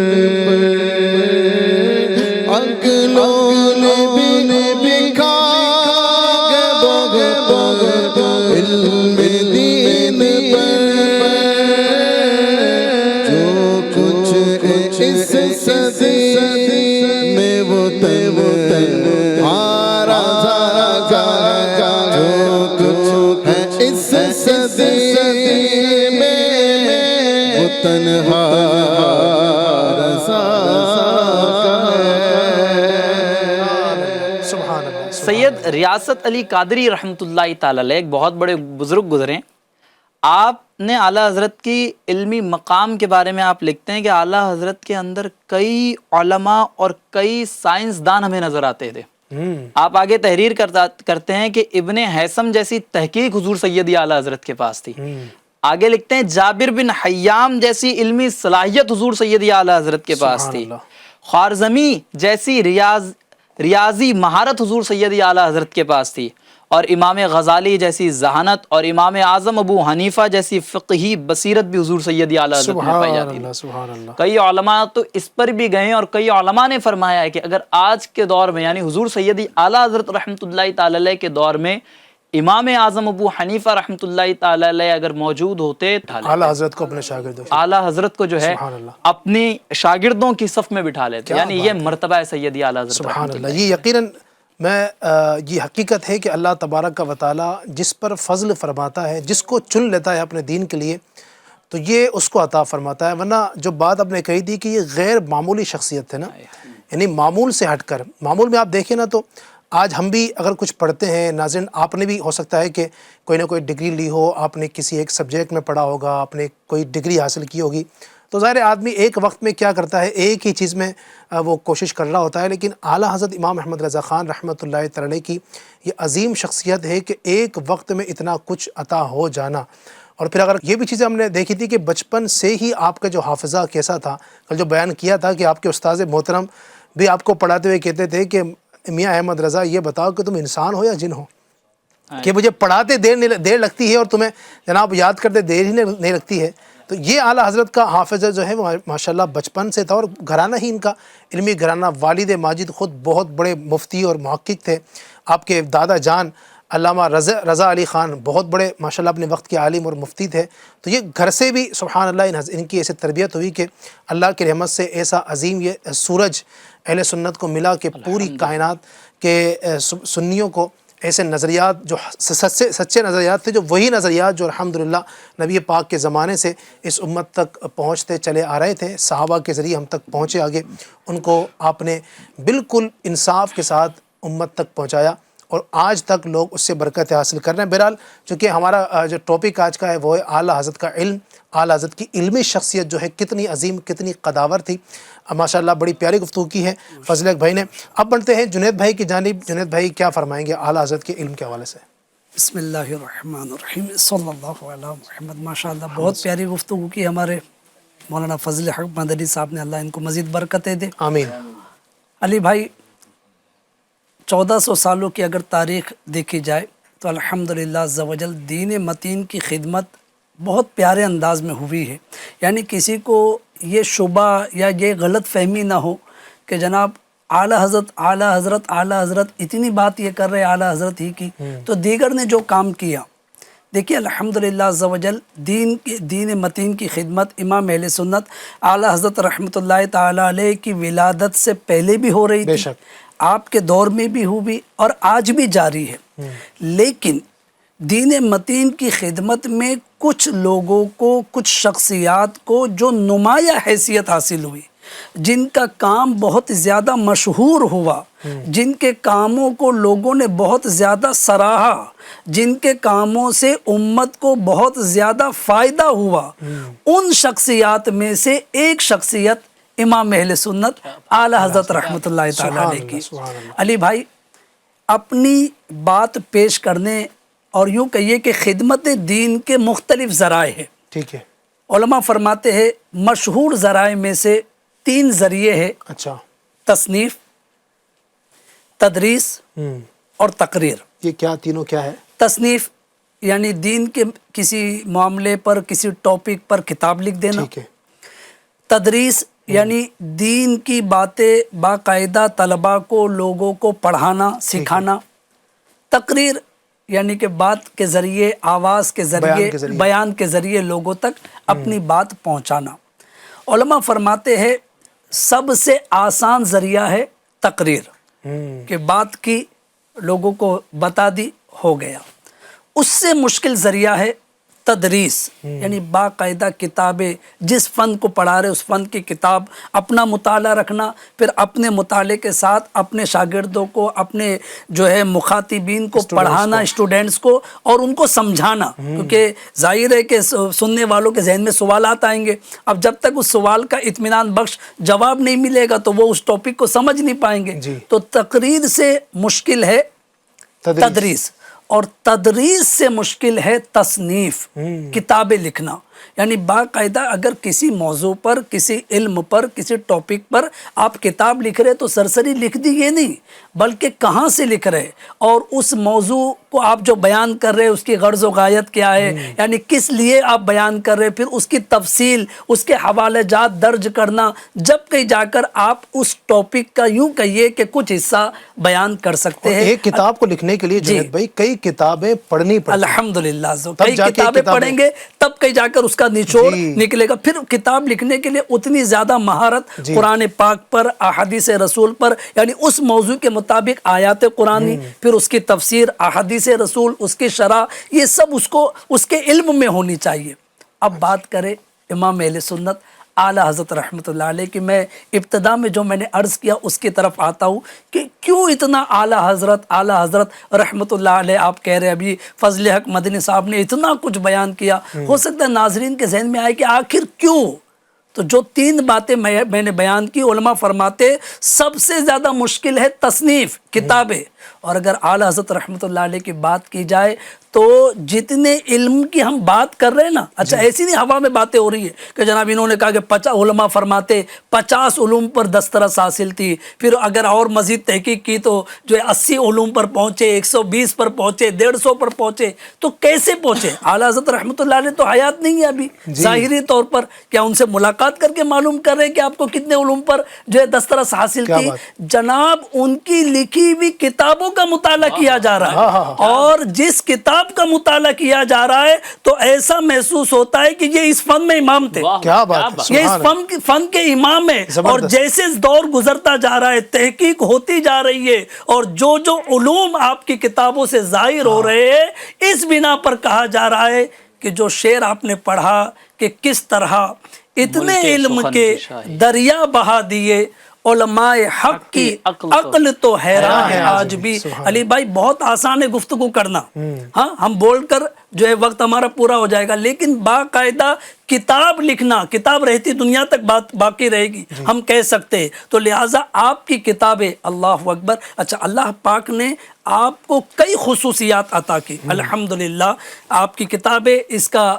علم دین پر جو کچھ اس صدی میں وہ تنہارا گا، جو کچھ ہے اس صدی میں وہ تنہا رضا کا ہے۔ سبحان اللہ۔ سید ریاست علی قادری رحمۃ اللہ تعالی علیہ ایک بہت بڑے بزرگ گزرے، آپ نے اعلیٰ حضرت کی علمی مقام کے بارے میں آپ لکھتے ہیں کہ اعلیٰ حضرت کے اندر کئی علماء اور کئی سائنسدان ہمیں نظر آتے تھے۔ آپ آگے تحریر کرتے ہیں کہ ابن حیثم جیسی تحقیق حضور سیدی اعلیٰ حضرت کے پاس تھی۔ آگے لکھتے ہیں جابر بن حیام جیسی علمی صلاحیت حضور سیدی اعلیٰ حضرت کے پاس تھی۔ خوارزمی جیسی ریاضی مہارت حضور سیدی اعلیٰ حضرت کے پاس تھی، اور امام غزالی جیسی ذہانت اور امام اعظم ابو حنیفہ جیسی فقہی بصیرت بھی حضور سیدی اعلیٰ حضرت میں پائی جاتی تھی۔ سبحان اللہ۔ کئی علماء تو اس پر بھی گئے ہیں، اور کئی علماء نے فرمایا ہے کہ اگر آج کے دور میں یعنی حضور سیدی اعلیٰ حضرت رحمۃ اللہ تعالی علیہ کے دور میں امام اعظم ابو حنیفہ رحمۃ اللہ تعالی علیہ اگر موجود ہوتے، اعلیٰ حضرت کو اپنے شاگرد اعلیٰ حضرت کو جو ہے سبحان اللہ اپنی شاگردوں کی صف میں بٹھا لیتے، یعنی یہ مرتبہ ہے سیدی اعلیٰ حضرت سبحان اللہ۔ یہ یقیناً یہ حقیقت ہے کہ اللہ تبارک و تعالیٰ جس پر فضل فرماتا ہے، جس کو چن لیتا ہے اپنے دین کے لیے، تو یہ اس کو عطا فرماتا ہے۔ ورنہ جو بات آپ نے کہی تھی کہ یہ غیر معمولی شخصیت ہے نا، یعنی معمول سے ہٹ کر، معمول میں آپ دیکھیں نا تو آج ہم بھی اگر کچھ پڑھتے ہیں، ناظرین آپ نے بھی ہو سکتا ہے کہ کوئی نہ کوئی ڈگری لی ہو، آپ نے کسی ایک سبجیکٹ میں پڑھا ہوگا، آپ نے کوئی ڈگری حاصل کی ہوگی، تو ظاہر آدمی ایک وقت میں کیا کرتا ہے، ایک ہی چیز میں وہ کوشش کر رہا ہوتا ہے۔ لیکن اعلیٰ حضرت امام احمد رضا خان رحمۃ اللہ تعالی علیہ کی یہ عظیم شخصیت ہے کہ ایک وقت میں اتنا کچھ عطا ہو جانا۔ اور پھر اگر یہ بھی چیزیں ہم نے دیکھی تھی کہ بچپن سے ہی آپ کا جو حافظہ کیسا تھا، کل جو بیان کیا تھا کہ آپ کے استاذ محترم بھی آپ کو پڑھاتے ہوئے کہتے تھے کہ میاں احمد رضا یہ بتاؤ کہ تم انسان ہو یا جن ہو، کہ مجھے پڑھاتے دیر لگتی ہے اور تمہیں جناب یاد کرتے دیر ہی نہیں لگتی ہے۔ تو یہ اعلیٰ حضرت کا حافظہ جو ہے وہ ماشاءاللہ بچپن سے تھا، اور گھرانہ ہی ان کا علمی گھرانہ، والد ماجد خود بہت بڑے مفتی اور محقق تھے، آپ کے دادا جان علامہ رضا علی خان بہت بڑے ماشاءاللہ اپنے وقت کے عالم اور مفتی تھے۔ تو یہ گھر سے بھی سبحان اللہ ان کی ایسی تربیت ہوئی کہ اللہ کی رحمت سے ایسا عظیم یہ سورج اہل سنت کو ملا کہ پوری کائنات کے سنیوں کو ایسے نظریات جو سچے نظریات تھے، جو وہی نظریات جو الحمدللہ نبی پاک کے زمانے سے اس امت تک پہنچتے چلے آ رہے تھے، صحابہ کے ذریعے ہم تک پہنچے آگے، ان کو آپ نے بالکل انصاف کے ساتھ امت تک پہنچایا، اور آج تک لوگ اس سے برکت حاصل کر رہے ہیں۔ بہرحال چونکہ ہمارا جو ٹاپک آج کا ہے وہ ہے اعلیٰ حضرت کا علم، اعلیٰ حضرت کی علمی شخصیت جو ہے کتنی عظیم، کتنی قداور تھی۔ ماشاءاللہ بڑی پیاری گفتگو کی ہے فضل ایک بھائی نے۔ اب بڑھتے ہیں جنید بھائی کی جانب۔ جنید بھائی کیا فرمائیں گے اعلیٰ حضرت کے علم کے حوالے سے؟ بسم اللہ الرحمن الرحیم، صلی اللہ علی محمد۔ ماشاءاللہ بہت پیاری گفتگو کی ہمارے مولانا فضل حق مدنی صاحب نے، اللہ ان کو مزید برکتیں دے۔ آمین۔ علی بھائی 1400 سالوں کی اگر تاریخ دیکھی جائے تو الحمدللہ عز و جل دین متین کی خدمت بہت پیارے انداز میں ہوئی ہے، یعنی کسی کو یہ شبہ یا یہ غلط فہمی نہ ہو کہ جناب اعلیٰ حضرت اتنی بات یہ کر رہے اعلیٰ حضرت ہی کی، تو دیگر نے جو کام کیا، دیکھیے الحمدللہ عز و جل دین متین کی خدمت امام اہل سنت اعلیٰ حضرت رحمۃ اللہ تعالی علیہ کی ولادت سے پہلے بھی ہو رہی تھی، آپ کے دور میں بھی ہوئی اور آج بھی جاری ہے۔ لیکن دین متین کی خدمت میں کچھ لوگوں کو، کچھ شخصیات کو جو نمایاں حیثیت حاصل ہوئی، جن کا کام بہت زیادہ مشہور ہوا، جن کے کاموں کو لوگوں نے بہت زیادہ سراہا، جن کے کاموں سے امت کو بہت زیادہ فائدہ ہوا، ان شخصیات میں سے ایک شخصیت امام اہل سنت اعلیٰ حضرت رحمۃ اللہ تعالی علیہ کی۔ علی بھائی اپنی بات پیش کرنے اور یوں کہیے کہ خدمت دین کے مختلف ذرائع ہیں، ٹھیک ہے۔ علماء فرماتے ہیں مشہور ذرائع میں سے 3 ذریعے ہیں، اچھا، تصنیف، تدریس اور تقریر۔ یہ کیا تینوں کیا ہے؟ تصنیف یعنی دین کے کسی معاملے پر، کسی ٹاپک پر کتاب لکھ دینا۔ ٹھیک ہے۔ تدریس یعنی دین کی باتیں باقاعدہ طلباء کو، لوگوں کو پڑھانا، سکھانا۔ تقریر یعنی کہ بات کے ذریعے، آواز کے ذریعے، بیان کے ذریعے لوگوں تک اپنی بات پہنچانا۔ علماء فرماتے ہیں سب سے آسان ذریعہ ہے تقریر، کہ بات کی، لوگوں کو بتا دی، ہو گیا۔ اس سے مشکل ذریعہ ہے تدریس، یعنی باقاعدہ کتابیں، جس فن کو پڑھا رہے اس فن کی کتاب، اپنا مطالعہ رکھنا، پھر اپنے مطالعے کے ساتھ اپنے شاگردوں کو، اپنے جو ہے مخاطبین کو پڑھانا، اسٹوڈنٹس کو، اور ان کو سمجھانا، کیونکہ ظاہر ہے کہ سننے والوں کے ذہن میں سوالات آئیں گے۔ اب جب تک اس سوال کا اطمینان بخش جواب نہیں ملے گا تو وہ اس ٹاپک کو سمجھ نہیں پائیں گے۔ تو تقریر سے مشکل ہے تدریس، اور تدریس سے مشکل ہے تصنیف، کتابیں لکھنا۔ یعنی باقاعدہ اگر کسی موضوع پر، کسی علم پر، کسی ٹاپک پر آپ کتاب لکھ رہے تو سرسری لکھ دی یہ نہیں، بلکہ کہاں سے لکھ رہے، اور اس موضوع کو آپ جو بیان کر رہے اس کی غرض و غایت کیا ہے، یعنی کس لیے آپ بیان کر رہے، پھر اس کی تفصیل، اس کے حوالے جات درج کرنا، جب کہیں جا کر آپ اس ٹاپک کا یوں کہیے کہ کچھ حصہ بیان کر سکتے ہیں۔ ایک کتاب کو لکھنے کے لیے جنید بھائی کئی کتابیں پڑھنی پڑتی ہیں۔ الحمدللہ، کئی کتابیں پڑھیں گے تب کہیں جا کر اس کا نچوڑ نکلے گا۔ پھر کتاب لکھنے کے لیے اتنی زیادہ مہارت قرآن پاک پر، احادیث رسول پر، یعنی اس موضوع کے مطابق آیات قرآنی، پھر اس کی تفسیر، احادیث رسول، اس کی شرح، یہ سب اس کے علم میں ہونی چاہیے۔ اب بات کریں امام اہل سنت اعلیٰ حضرت رحمۃ اللہ علیہ کی، میں ابتدا میں جو میں نے عرض کیا اس کی طرف آتا ہوں کہ کیوں اتنا اعلیٰ حضرت رحمۃ اللہ علیہ آپ کہہ رہے ہیں۔ ابھی فضل حق مدنی صاحب نے اتنا کچھ بیان کیا، ہو سکتا ہے ناظرین کے ذہن میں آئے کہ آخر کیوں؟ تو جو تین باتیں میں نے بیان کی، علماء فرماتے سب سے زیادہ مشکل ہے تصنیف، کتابیں۔ اور اگر اعلیٰ حضرت رحمۃ اللہ علیہ کی بات کی جائے تو جتنے علم کی ہم بات کر رہے ہیں نا، اچھا ایسی نہیں ہوا میں باتیں ہو رہی ہے کہ جناب انہوں نے کہا کہ علماء فرماتے 50 علوم پر دسترس حاصل تھی، پھر اگر اور مزید تحقیق کی تو جو 80 علوم پر پہنچے، 120 پر پہنچے، 150 پر پہنچے۔ تو کیسے پہنچے؟ اعلیٰ حضرت رحمۃ اللہ علیہ تو حیات نہیں ہے ابھی، ظاہری طور پر کیا ان سے ملاقات کر کے معلوم کر رہے کہ آپ کو کتنے علوم پر جو ہے دسترس حاصل تھی؟ جناب ان کی لکھی ہوئی کتابوں کا مطالعہ کیا جا رہا ہے، اور جس کتاب کا مطالعہ کیا جا رہا ہے تو ایسا محسوس ہوتا ہے کہ یہ اس فن میں امام تھے، کیا بات، یہ اس فن کے امام ہیں۔ اور جیسے دور گزرتا جا رہا ہے، تحقیق ہوتی جا رہی ہے، اور جو علوم آپ کی کتابوں سے ظاہر ہو رہے ہیں، اس بنا پر کہا جا رہا ہے کہ جو شعر آپ نے پڑھا کہ کس طرح اتنے علم کے دریا بہا دیے، علماء حق کی عقل تو حیران ہے آج بھی۔ علی بھائی بہت آسان ہے گفتگو کرنا، ہاں ہم بول کر جو ہے وقت ہمارا پورا ہو جائے گا، لیکن باقاعدہ کتاب لکھنا، کتاب رہتی دنیا تک بات باقی رہے گی، ہم کہہ سکتے ہیں۔ تو لہٰذا آپ کی کتابیں، اللہ اکبر، اچھا اللہ پاک نے آپ کو کئی خصوصیات عطا کی، الحمدللہ آپ کی کتابیں اس کا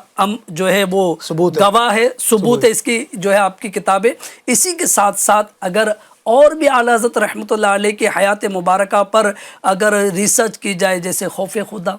جو ہے وہ گواہ ہے، ثبوت ہے اس کی جو ہے آپ کی کتابیں۔ اسی کے ساتھ ساتھ اگر اور بھی اعلیٰ حضرت رحمۃ اللہ علیہ کی حیات مبارکہ پر اگر ریسرچ کی جائے، جیسے خوف خدا،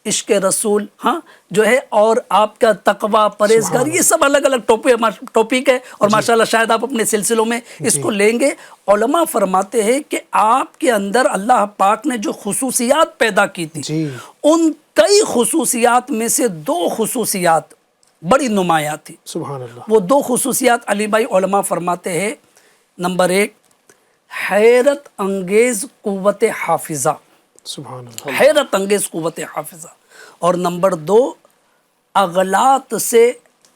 عشق رسول، ہاں جو ہے، اور آپ کا تقوی، پرہیزگاری، یہ سب الگ الگ ٹاپک ہے، اور ماشاءاللہ شاید آپ اپنے سلسلوں میں اس کو لیں گے۔ علماء فرماتے ہیں کہ آپ کے اندر اللہ پاک نے جو خصوصیات پیدا کی تھی، ان کئی خصوصیات میں سے 2 خصوصیات بڑی نمایاں تھی۔ سبحان اللہ۔ وہ 2 خصوصیات علی بھائی علماء فرماتے ہیں، نمبر 1 حیرت انگیز قوت حافظہ، سبحان اللہ، حیرت انگیز قوت حافظہ، اور نمبر 2 اغلاط سے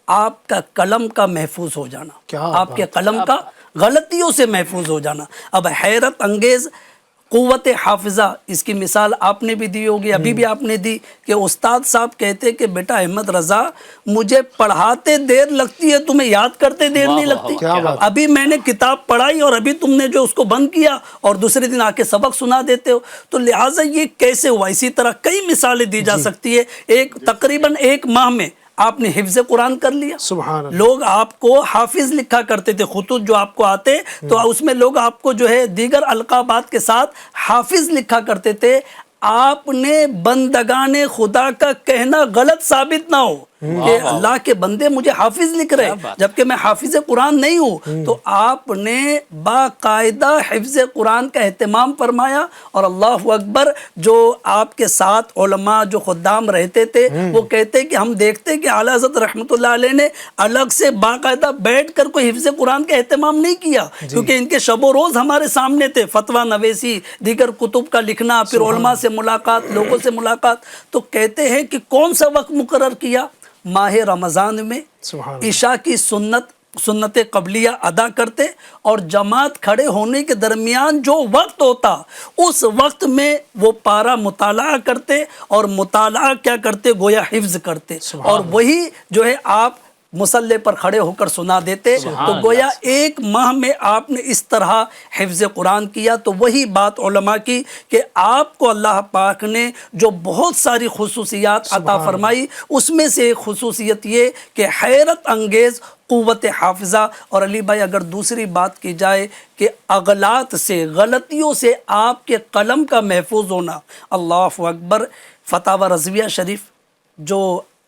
آپ کا قلم کا محفوظ ہو جانا، آپ کے قلم کا غلطیوں سے محفوظ ہو جانا۔ اب حیرت انگیز قوت حافظہ، اس کی مثال آپ نے بھی دی ہوگی، ابھی بھی آپ نے دی، کہ استاد صاحب کہتے کہ بیٹا احمد رضا مجھے پڑھاتے دیر لگتی ہے، تمہیں یاد کرتے دیر نہیں لگتی۔ ابھی میں نے کتاب پڑھائی اور ابھی تم نے جو اس کو بند کیا اور دوسرے دن آ کے سبق سنا دیتے ہو، تو لہٰذا یہ کیسے ہوا؟ اسی طرح کئی مثالیں دی جا سکتی ہے۔ تقریباً 1 ماہ میں آپ نے حفظ قرآن کر لیا۔ سبحان اللہ۔ لوگ آپ کو حافظ لکھا کرتے تھے، خطوط جو آپ کو آتے تو اس میں لوگ آپ کو جو ہے دیگر القابات کے ساتھ حافظ لکھا کرتے تھے۔ آپ نے بندگان خدا کا کہنا غلط ثابت نہ ہو، کہ اللہ کے بندے مجھے حافظ لکھ رہے جبکہ میں حافظ قرآن نہیں ہوں. تو آپ نے باقاعدہ حفظ قرآن کا اہتمام فرمایا. اور اللہ اکبر، جو آپ کے ساتھ علماء جو خدام رہتے تھے وہ کہتے کہ ہم دیکھتے کہ اعلیٰ حضرت رحمۃ اللہ علیہ نے الگ سے باقاعدہ بیٹھ کر کوئی حفظ قرآن کا اہتمام نہیں کیا، کیونکہ ان کے شب و روز ہمارے سامنے تھے، فتویٰ نویسی، دیگر کتب کا لکھنا، پھر علماء سے ملاقات، لوگوں سے ملاقات. تو کہتے ہیں کہ کون سا وقت مقرر کیا؟ ماہ رمضان میں عشاء کی سنت قبلیہ ادا کرتے اور جماعت کھڑے ہونے کے درمیان جو وقت ہوتا اس وقت میں وہ پارا مطالعہ کرتے، اور مطالعہ کیا کرتے؟ گویا حفظ کرتے، اور وہی جو ہے آپ مصلی پر کھڑے ہو کر سنا دیتے. تو گویا ایک ماہ میں آپ نے اس طرح حفظ قرآن کیا. تو وہی بات علماء کی کہ آپ کو اللہ پاک نے جو بہت ساری خصوصیات عطا فرمائی، اس میں سے ایک خصوصیت یہ کہ حیرت انگیز قوت حافظہ. اور علی بھائی اگر دوسری بات کی جائے کہ اغلاط سے، غلطیوں سے آپ کے قلم کا محفوظ ہونا، اللہ اکبر. فتاوی رضویہ شریف جو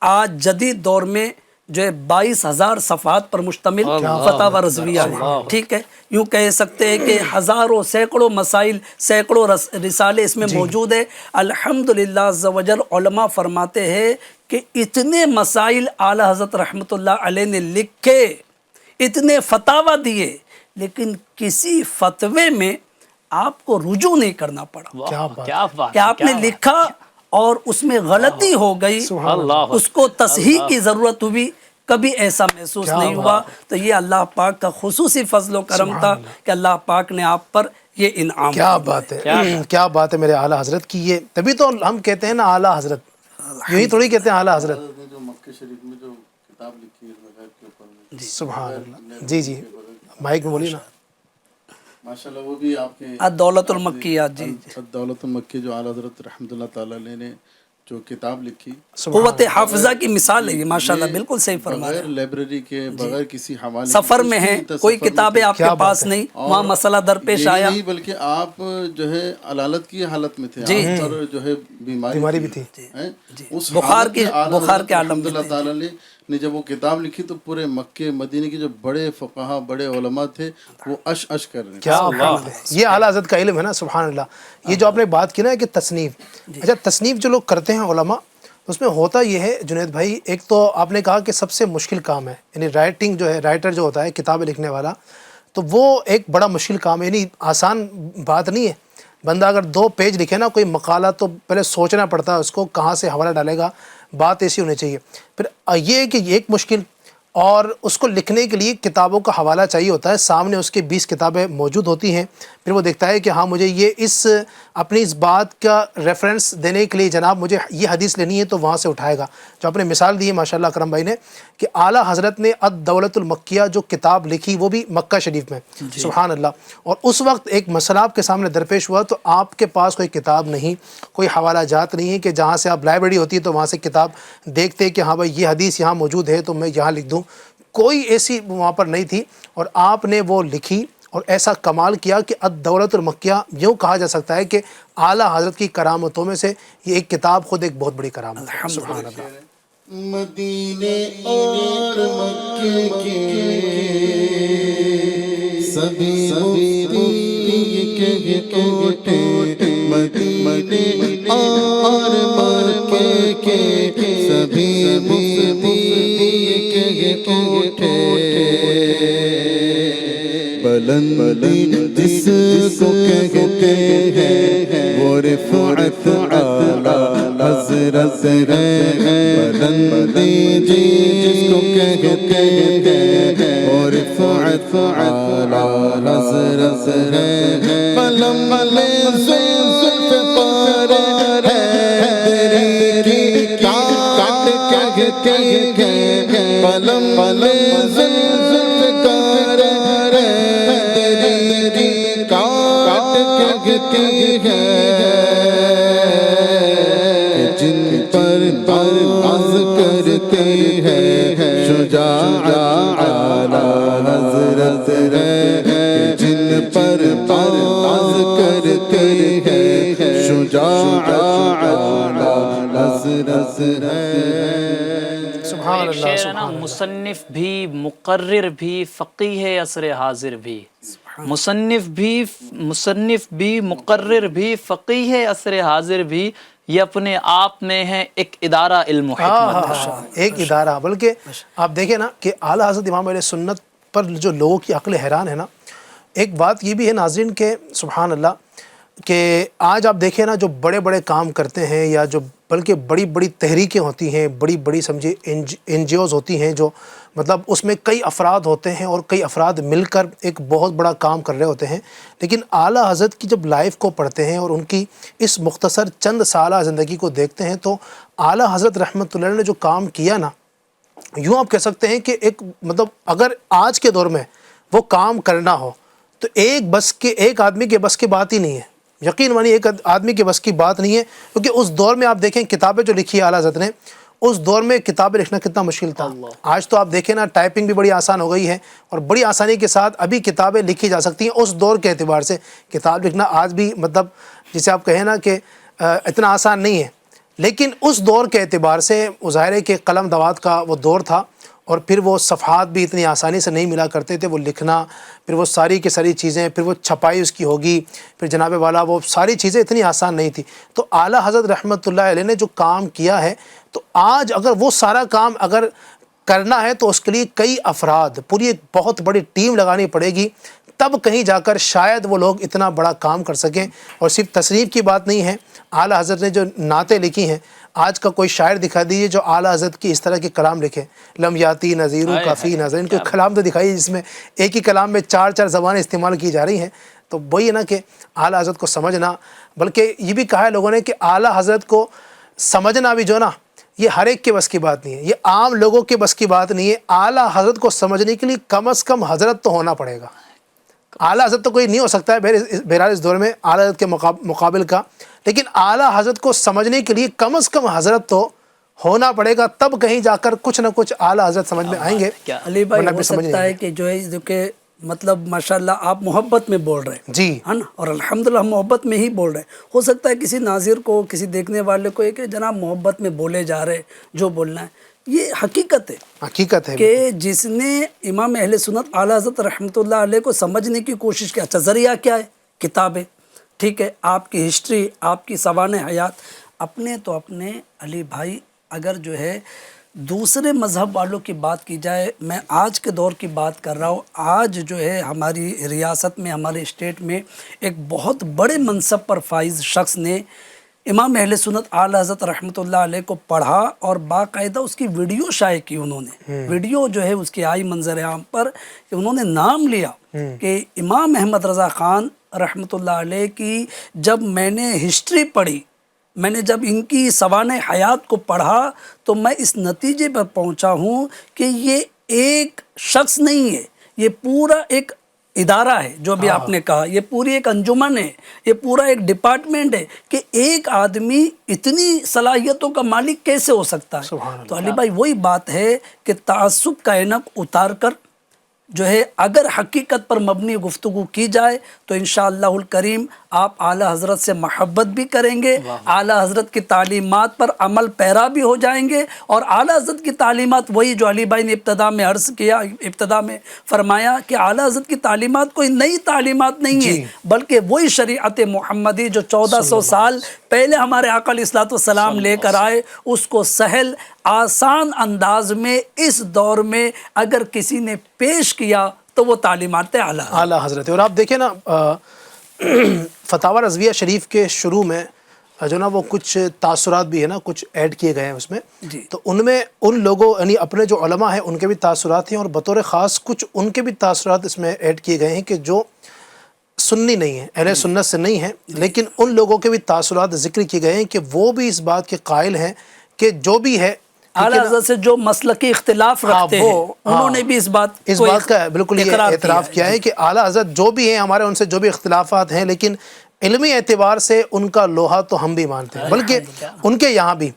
آج جدید دور میں جو ہے 22,000 صفحات پر مشتمل فتاوی رضویہ ہے، ٹھیک ہے، یوں کہہ سکتے ہیں کہ ہزاروں سینکڑوں مسائل، سینکڑوں رسالے اس میں موجود ہے. الحمدللہ عز و جل علماء فرماتے ہیں کہ اتنے مسائل اعلیٰ حضرت رحمۃ اللہ علیہ نے لکھے، اتنے فتاوی دیے، لیکن کسی فتوے میں آپ کو رجوع نہیں کرنا پڑا. کیا بات کہ آپ نے لکھا اور اس میں غلطی ہو گئی، اس کو تصحیح کی ضرورت ہوئی، کبھی ایسا محسوس نہیں ہوا. تو یہ اللہ پاک کا خصوصی فضل و کرم تھا کہ اللہ پاک نے آپ پر یہ انعام. کیا بات ہے، کیا بات ہے میرے اعلیٰ حضرت کی. یہ تبھی تو ہم کہتے ہیں نا اعلیٰ حضرت، یہی تھوڑی کہتے ہیں اعلیٰ حضرت. جو مکہ شریف میں جو کتاب لکھی ہے غیب کے اوپر، سبحان اللہ. جی جی مائک میں بولیے نا. ماشاءاللہ وہ بھی آپ کے الدولت المکیہ. جی الدولت المکی جو اعلیٰ حضرت رحمۃ اللہ تعالیٰ علیہ نے جو کتاب لکھی، قوت حافظہ کی مثال ہے یہ. ماشاءاللہ بالکل صحیح فرما رہے بغیر لائبریری کے، بغیر کسی حوالے، سفر میں ہیں، کوئی کتابیں آپ کے پاس نہیں، وہاں مسئلہ درپیش آیا، نہیں بلکہ آپ جو ہے علالت کی حالت میں تھے، آپ پر جو ہے بیماری بھی تھی، اس بخار کے عالم الحمد اللہ تعالیٰ نے جب وہ کتاب لکھی تو پورے مکے مدینے کے جو بڑے فقہا، بڑے علماء تھے وہ اش کر رہے. کیا بات ہے، یہ اعلیٰ حضرت کا علم ہے نا. سبحان اللہ. یہ جو آپ نے بات کی نا کہ تصنیف، اچھا تصنیف جو لوگ کرتے ہیں علماء، اس میں ہوتا یہ ہے جنید بھائی، ایک تو آپ نے کہا کہ سب سے مشکل کام ہے، یعنی رائٹنگ جو ہے، رائٹر جو ہوتا ہے کتابیں لکھنے والا، تو وہ ایک بڑا مشکل کام ہے، یعنی آسان بات نہیں ہے. بندہ اگر 2 پیج لکھے نا کوئی مقالہ تو پہلے سوچنا پڑتا ہے اس کو کہاں سے حوالہ ڈالے گا، بات ایسی ہونی چاہیے. پھر یہ ہے کہ ایک مشکل، اور اس کو لکھنے کے لیے کتابوں کا حوالہ چاہیے ہوتا ہے، سامنے اس کے 20 کتابیں موجود ہوتی ہیں. پھر وہ دیکھتا ہے کہ ہاں مجھے یہ اپنی اس بات کا ریفرنس دینے کے لیے جناب مجھے یہ حدیث لینی ہے تو وہاں سے اٹھائے گا. جو آپ نے مثال دی ہے ماشاءاللہ کرم بھائی نے کہ اعلیٰ حضرت نے الدولت المکیہ جو کتاب لکھی وہ بھی مکہ شریف میں. سبحان اللہ. اور اس وقت ایک مسئلہ آپ کے سامنے درپیش ہوا تو آپ کے پاس کوئی کتاب نہیں، کوئی حوالہ جات نہیں ہے کہ جہاں سے آپ لائبریری ہوتی ہے تو وہاں سے کتاب دیکھتے کہ ہاں بھائی یہ حدیث یہاں موجود ہے تو میں یہاں لکھ دوں. کوئی ایسی وہاں پر نہیں تھی اور آپ نے وہ لکھی اور ایسا کمال کیا کہ الدولت المکیہ یوں کہا جا سکتا ہے کہ اعلیٰ حضرت کی کرامتوں میں سے یہ ایک کتاب خود ایک بہت بڑی کرامت ہے. سبحان اللہ. مدینے اور مکے کے سبھی مفتی کہتے مدینے اور مکے کے سبھی مفتی کہتے بلندی جس کو کہتے ہیں وہ رفعت اعلیٰ حضرت ہے. بلندی جس کو کہتے ہیں وہ رفعت اعلیٰ حضرت ہے. قلم زلف پر حیدری کی کاٹ کہتے ہیں. قلم زلف پر حیدری کاٹ کہتے ہیں. جن پر باز کرتے ہیں شجاع اعلیٰ حضرت ہے. جن پر باز کرتے ہیں شجاع اعلیٰ حضرت رس ہے سبحان ایک اللہ شعر ہے نا، مصنف بھی مقرر بھی فقیہ عصر حاضر بھی، مصنف بھی مقرر بھی فقیہ عصر حاضر بھی، یہ اپنے آپ میں ہے ایک ادارہ علم و حکمت۔ ایک ادارہ، بلکہ آپ دیکھیں نا کہ اعلیٰ حضرت امام علیہ سنت پر جو لوگوں کی عقل حیران ہے نا، ایک بات یہ بھی ہے ناظرین کہ سبحان اللہ کہ آج آپ دیکھیں نا جو بڑے بڑے کام کرتے ہیں یا جو بلکہ بڑی بڑی تحریکیں ہوتی ہیں، بڑی بڑی سمجھے این جی اوز ہوتی ہیں، جو مطلب اس میں کئی افراد ہوتے ہیں اور کئی افراد مل کر ایک بہت بڑا کام کر رہے ہوتے ہیں، لیکن اعلیٰ حضرت کی جب لائف کو پڑھتے ہیں اور ان کی اس مختصر چند سالہ زندگی کو دیکھتے ہیں تو اعلیٰ حضرت رحمۃ اللہ علیہ نے جو کام کیا نا، یوں آپ کہہ سکتے ہیں کہ ایک مطلب اگر آج کے دور میں وہ کام کرنا ہو تو ایک آدمی کے بس کی بات ہی نہیں ہے، یقین مانی ایک آدمی کے بس کی بات نہیں ہے، کیونکہ اس دور میں آپ دیکھیں کتابیں جو لکھی ہے اعلیٰ حضرت نے، اس دور میں کتابیں لکھنا کتنا مشکل تھا۔ آج تو آپ دیکھیں نا ٹائپنگ بھی بڑی آسان ہو گئی ہے اور بڑی آسانی کے ساتھ ابھی کتابیں لکھی جا سکتی ہیں۔ اس دور کے اعتبار سے کتاب لکھنا آج بھی مطلب جسے آپ کہیں نا کہ اتنا آسان نہیں ہے، لیکن اس دور کے اعتبار سے ظاہر ہے کہ قلم دوات کا وہ دور تھا، اور پھر وہ صفحات بھی اتنی آسانی سے نہیں ملا کرتے تھے، وہ لکھنا، پھر وہ ساری کی ساری چیزیں، پھر وہ چھپائی اس کی ہوگی، پھر جناب والا وہ ساری چیزیں اتنی آسان نہیں تھی۔ تو اعلیٰ حضرت رحمۃ اللہ علیہ نے جو کام کیا ہے، تو آج اگر وہ سارا کام اگر کرنا ہے تو اس کے لیے کئی افراد، پوری ایک بہت بڑی ٹیم لگانی پڑے گی، تب کہیں جا کر شاید وہ لوگ اتنا بڑا کام کر سکیں۔ اور صرف تصریف کی بات نہیں ہے، اعلیٰ حضرت نے جو نعتیں لکھی ہیں، آج کا کوئی شاعر دکھا دیجیے جو اعلیٰ حضرت کی اس طرح کے کلام لکھے، لم یاتی نظیر کافی نظر، ان کے کلام تو دکھائیے جس میں ایک ہی کلام میں 4 زبانیں استعمال کی جا رہی ہیں۔ تو وہی ہے نا کہ اعلیٰ حضرت کو سمجھنا، بلکہ یہ بھی کہا ہے لوگوں نے کہ اعلیٰ حضرت کو سمجھنا بھی جو نا یہ ہر ایک کے بس کی بات نہیں ہے، یہ عام لوگوں کے بس کی بات نہیں ہے۔ اعلیٰ حضرت کو سمجھنے کے لیے کم از کم حضرت تو ہونا پڑے گا۔ اعلیٰ حضرت تو کوئی نہیں ہو سکتا ہے بہرحال اس دور میں اعلیٰ حضرت کے مقابل کا، لیکن اعلیٰ حضرت کو سمجھنے کے لیے کم از کم حضرت تو ہونا پڑے گا، تب کہیں جا کر کچھ نہ کچھ اعلیٰ حضرت سمجھ میں آئیں گے۔ علی بھائی ہو سکتا ہے کہ جو ہے جو کہ مطلب ماشاءاللہ آپ محبت میں بول رہے ہیں، جی ہے نا، اور الحمدللہ ہم محبت میں ہی بول رہے ہیں۔ ہو سکتا ہے کسی ناظر کو، کسی دیکھنے والے کو کہ جناب محبت میں بولے جا رہے جو بولنا ہے، یہ حقیقت ہے، حقیقت ہے کہ جس نے امام اہل سنت اعلیٰ حضرت رحمۃ اللہ علیہ کو سمجھنے کی کوشش کی۔ اچھا ذریعہ کیا ہے؟ کتابیں، ٹھیک ہے، آپ کی ہسٹری، آپ کی سوانح حیات، اپنے تو اپنے علی بھائی اگر جو ہے دوسرے مذہب والوں کی بات کی جائے، میں آج کے دور کی بات کر رہا ہوں، آج جو ہے ہماری ریاست میں، ہمارے اسٹیٹ میں ایک بہت بڑے منصب پر فائز شخص نے امام اہل سنت اعلیٰ حضرت رحمۃ اللہ علیہ کو پڑھا اور باقاعدہ اس کی ویڈیو شائع کی انہوں نے، ویڈیو جو ہے اس کی آئی منظر عام پر کہ انہوں نے نام لیا کہ امام احمد رضا خان رحمۃ اللہ علیہ کی جب میں نے ہسٹری پڑھی، میں نے جب ان کی سوانح حیات کو پڑھا تو میں اس نتیجے پر پہنچا ہوں کہ یہ ایک شخص نہیں ہے، یہ پورا ایک ادارہ ہے، جو بھی آپ نے کہا، یہ پوری ایک انجمن ہے، یہ پورا ایک ڈپارٹمنٹ ہے کہ ایک آدمی اتنی صلاحیتوں کا مالک کیسے ہو سکتا ہے۔ تو علی بھائی وہی بات ہے کہ تعصب کا اینک اتار کر جو ہے اگر حقیقت پر مبنی گفتگو کی جائے تو انشاءاللہ الکریم آپ اعلیٰ حضرت سے محبت بھی کریں گے، اعلیٰ حضرت کی تعلیمات پر عمل پیرا بھی ہو جائیں گے، اور اعلیٰ حضرت کی تعلیمات وہی جو علی بھائی نے ابتدا میں عرض کیا، ابتدا میں فرمایا کہ اعلیٰ حضرت کی تعلیمات کوئی نئی تعلیمات نہیں ہے، بلکہ وہی شریعت محمدی جو 1400 سال پہلے ہمارے آقا علیہ الصلوۃ والسلام لے کر آئے، اس کو سہل آسان انداز میں اس دور میں اگر کسی نے پیش کیا تو وہ تعلیمات اعلیٰ حضرت۔ اور آپ دیکھیں نا فتاوی رضویہ شریف کے شروع میں جو نا وہ کچھ تاثرات بھی ہے نا، کچھ ایڈ کیے گئے ہیں اس میں، تو ان میں ان لوگوں یعنی اپنے جو علماء ہیں ان کے بھی تاثرات ہیں، اور بطور خاص کچھ ان کے بھی تاثرات اس میں ایڈ کیے گئے ہیں کہ جو سنی نہیں ہیں، اہل سنت سے نہیں ہیں، لیکن ان لوگوں کے بھی تاثرات ذکر کیے گئے ہیں کہ وہ بھی اس بات کے قائل ہیں کہ جو بھی ہے اعلیٰ حضرت سے جو مسلکی اختلاف رکھتے ہیں انہوں نے بھی اس بات کا بالکل یہ اعتراف کیا ہے کہ اعلیٰ حضرت جو بھی ہیں ہمارے ان سے جو بھی اختلافات ہیں، لیکن علمی اعتبار سے ان کا لوہا تو ہم بھی مانتے ہیں، بلکہ ان کے یہاں بھی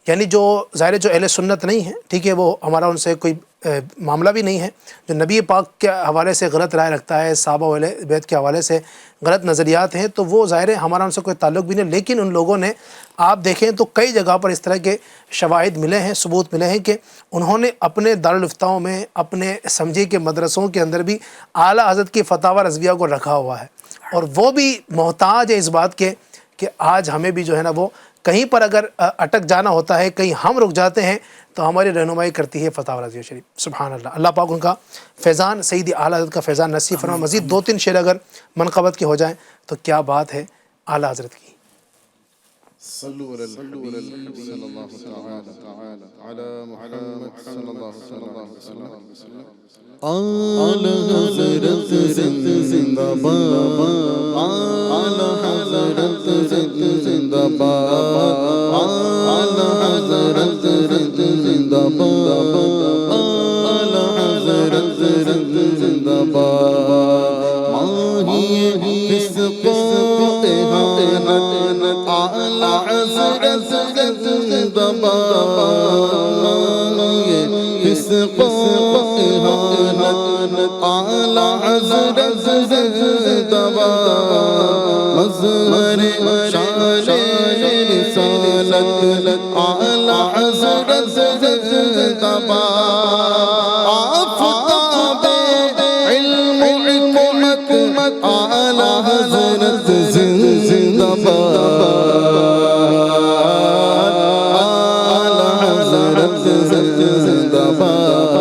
یعنی جو ظاہر جو اہل سنت نہیں ہیں، ٹھیک ہے، وہ ہمارا ان سے کوئی معاملہ بھی نہیں ہے. جو نبی پاک کے حوالے سے غلط رائے رکھتا ہے، صحابہ اہل بیت کے حوالے سے غلط نظریات ہیں، تو وہ ظاہر ہے ہمارا ان سے کوئی تعلق بھی نہیں. لیکن ان لوگوں نے آپ دیکھیں تو کئی جگہ پر اس طرح کے شواہد ملے ہیں، ثبوت ملے ہیں کہ انہوں نے اپنے دارالفتاؤں میں، اپنے سمجھی کے مدرسوں کے اندر بھی اعلیٰ حضرت کی فتاوی رضویہ کو رکھا ہوا ہے، اور وہ بھی محتاج ہے اس بات کے کہ آج ہمیں بھی جو ہے نا وہ کہیں پر اگر اٹک جانا ہوتا ہے، کہیں ہم رک جاتے ہیں تو ہماری رہنمائی کرتی ہے فتاوی رضویہ شریف. سبحان اللہ. اللہ پاک ان کا فیضان، سیدی اعلیٰ حضرت کا فیضان نصیب فرما. مزید 2-3 شعر اگر منقبت کے ہو جائیں تو کیا بات ہے اعلیٰ حضرت کی. صلو علی الحبیب صلی اللہ تعالی علی محمد صلی اللہ علیہ وسلم. اعلی حضرت زندہ باد، اعلی حضرت زندہ باد، اعلی حضرت زندہ باد، اعلی حضرت زندہ باد. ماہی فسق و اہانت اعلی حضرت زندہ باد. فسق و اہانت اعلی حضرت زندہ باد. مظہر شان رسالت اعلی حضرت زندہ باد. آفتاب علم حکمت اعلی حضرت زندہ باد. اعلی حضرت زندہ باد،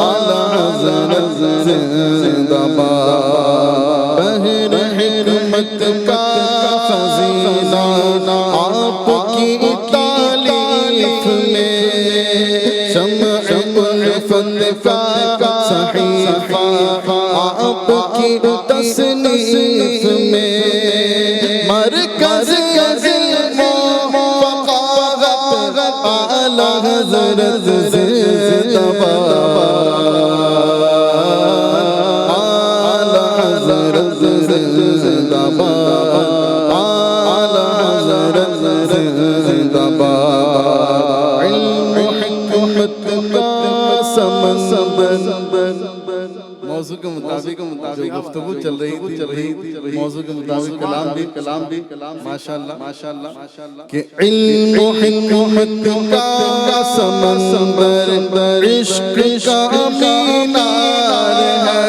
اعلی حضرت زندہ باد. بحر حکمت کا خزینہ آپ کی تعلیف میں، شمع عرفت کا صحیفہ آپ کی تصنیف میں. مرکز علم و فقاہت اعلی حضرت زندہ باد. اعلی حضرت زندہ باد، اعلی حضرت زندہ باد. علم و حکمت کا سمندر. موضوع کے مطابق جو گفتگو چل رہی تھی، موضوع کے مطابق کلام بھی ماشاءاللہ کہ علم و حکمت کا سمندر عشق کا مینار ہے.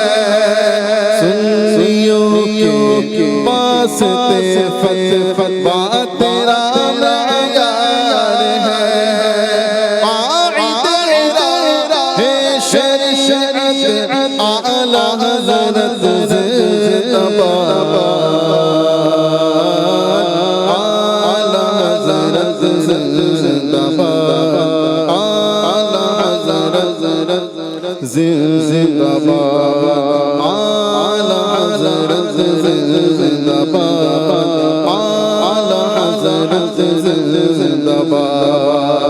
سنیوں کے واسطے فتویٰ تیرا معیار ہے. قاعدہ ہے شریعت اعلی حضرت زندہ باد. اعلی حضرت زندہ باد، اعلی حضرت زندہ باد. اعلی حضرت زندہ باد، اعلی حضرت زندہ باد.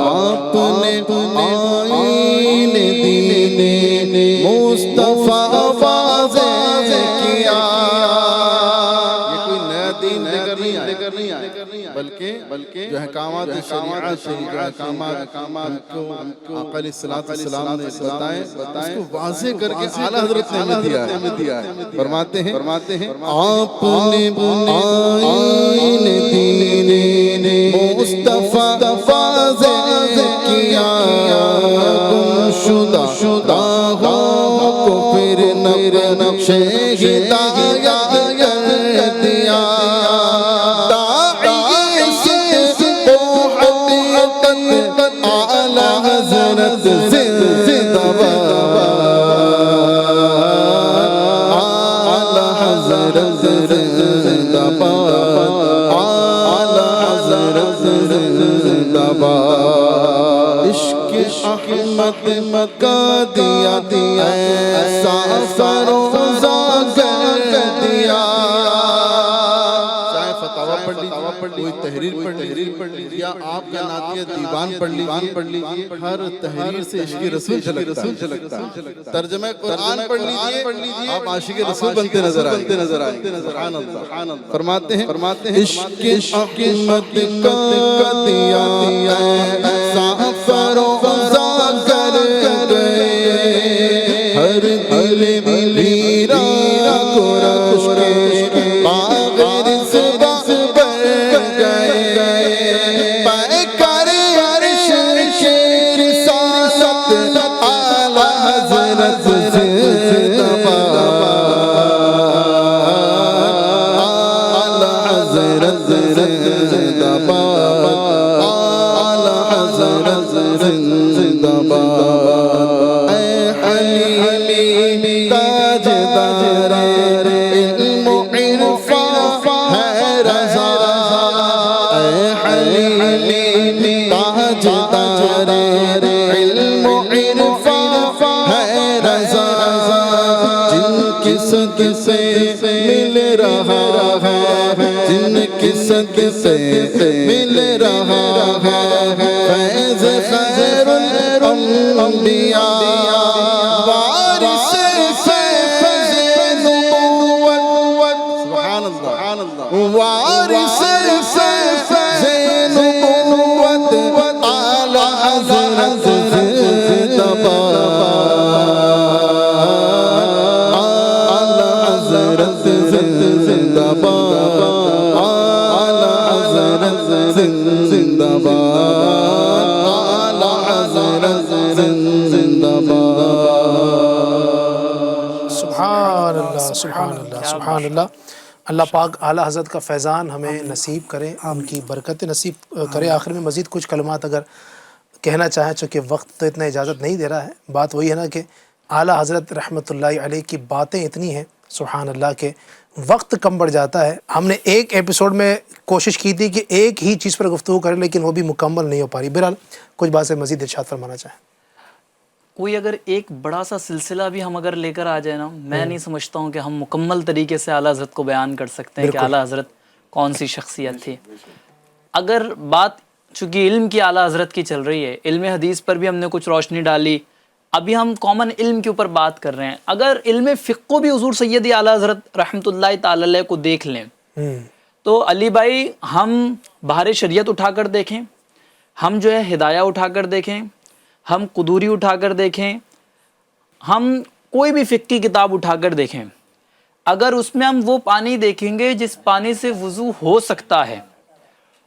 آپ نے آئین دین مصطفیٰ واضح کیا. یہ کوئی نیا دین لے کر نہیں آئے، بلکہ جو احکامات شریعت احکامات کو آقا علیہ السلام نے بتائے، اس کو واضح کر کے اعلیٰ حضرت نے ہمیں دیا ہے. فرماتے ہیں آپ نے آئین دین مصطفیٰ واضح کیا. گمشدہ کو پھر نقش ہدایت دیا. داعی صدق و حقیقت اعلی حضرت زندہ باد. اعلی حضرت زندہ باد، اعلی حضرت زندہ باد. عشق احمد کا دیا ایسا فروزہ کر دیا. چاہے فتاویٰ پڑھ لی، کوئی تحریر پڑھ لی، یا آپ کا نعتیہ دیوان پڑھ لیجیے، ہر تحریر سے عشق رسول جھلکتا ہے. ترجمہ قرآن پڑھ لیجیے، آپ عاشق رسول بنتے نظر آئیں. سبحان اللہ. فرماتے ہیں عشق احمد کا دیا ایسا فروزہ کر حضرت زندہ باد، اے حلیم تاجدار علم و عرفان ہے رضا، اے حلیم تاجدار علم و عرفان ہے رضا، جن کی صد سے مل رہا ہے، جن کی صد سے مل رہا ہے فیض خیر الانبیاء، وارث فیض نبوت، سبحان اللہ، وارث فیض نبوت، اعلی حضرت زندہ باد، اعلی حضرت زندہ باد، اعلی حضرت زندہ باد، اعلی حضرت زندہ باد۔ سبحان اللہ، سبحان اللہ، سبحان اللہ۔ اللہ پاک اعلیٰ حضرت کا فیضان ہمیں نصیب کرے، ان کی برکت نصیب کرے۔ آخر میں مزید کچھ کلمات اگر کہنا چاہیں، چونکہ وقت تو اتنا اجازت نہیں دے رہا ہے، بات وہی ہے نا کہ اعلیٰ حضرت رحمۃ اللہ علیہ کی باتیں اتنی ہیں سبحان اللہ کہ وقت کم پڑ جاتا ہے۔ ہم نے ایک ایپیسوڈ میں کوشش کی تھی کہ ایک ہی چیز پر گفتگو کریں، لیکن وہ بھی مکمل نہیں ہو پا رہی۔ بہرحال کچھ بات سے مزید ارشاد فرمانا چاہیں۔ کوئی اگر ایک بڑا سا سلسلہ بھی ہم اگر لے کر آ جائیں نا، میں نہیں سمجھتا ہوں کہ ہم مکمل طریقے سے اعلیٰ حضرت کو بیان کر سکتے ہیں کہ اعلیٰ حضرت کون سی شخصیت تھی۔ اگر بات چونکہ علم کی اعلیٰ حضرت کی چل رہی ہے، علم حدیث پر بھی ہم نے کچھ روشنی ڈالی، ابھی ہم کامن علم کے اوپر بات کر رہے ہیں۔ اگر علم فقہ کو بھی حضور سیدی اعلیٰ حضرت رحمۃ اللہ تعالی علیہ کو دیکھ لیں تو علی بھائی، ہم بہار شریعت اٹھا کر دیکھیں، ہم جو ہے ہدایہ اٹھا کر دیکھیں، ہم قدوری اٹھا کر دیکھیں، ہم کوئی بھی فقہ کی کتاب اٹھا کر دیکھیں، اگر اس میں ہم وہ پانی دیکھیں گے جس پانی سے وضو ہو سکتا ہے،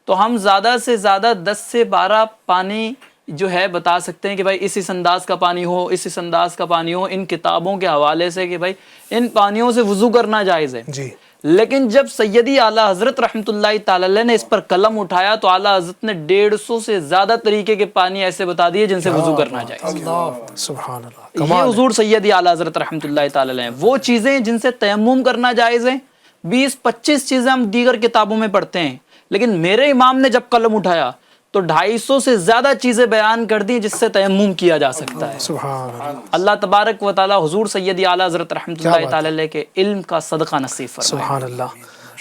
تو ہم زیادہ سے زیادہ 10 سے 12 پانی جو ہے بتا سکتے ہیں کہ بھائی اس انداز کا پانی ہو، اس انداز کا پانی ہو، ان کتابوں کے حوالے سے کہ بھائی ان پانیوں سے وضو کرنا جائز ہے۔ جی، لیکن جب سیدی اعلیٰ حضرت رحمۃ اللہ تعالی علیہ نے اس پر قلم اٹھایا تو اعلیٰ حضرت نے 150 سے زیادہ طریقے کے پانی ایسے بتا دیے جن سے وضو کرنا جائز ہے۔ سبحان اللہ، یہ حضور سیدی اعلیٰ حضرت رحمۃ اللہ تعالی علیہ وہ چیزیں جن سے تیمم کرنا جائز ہے، 20-25 چیزیں ہم دیگر کتابوں میں پڑھتے ہیں، لیکن میرے امام نے جب قلم اٹھایا تو 250 سے زیادہ چیزیں بیان کر دی جس سے تیمم کیا جا سکتا ہے۔ سبحان اللہ، اللہ تبارک و تعالی حضور سیدی اعلیٰ حضرت رحمۃ اللہ تعالی علیہ کے علم کا صدقہ نصیب فرمائے۔ سبحان اللہ۔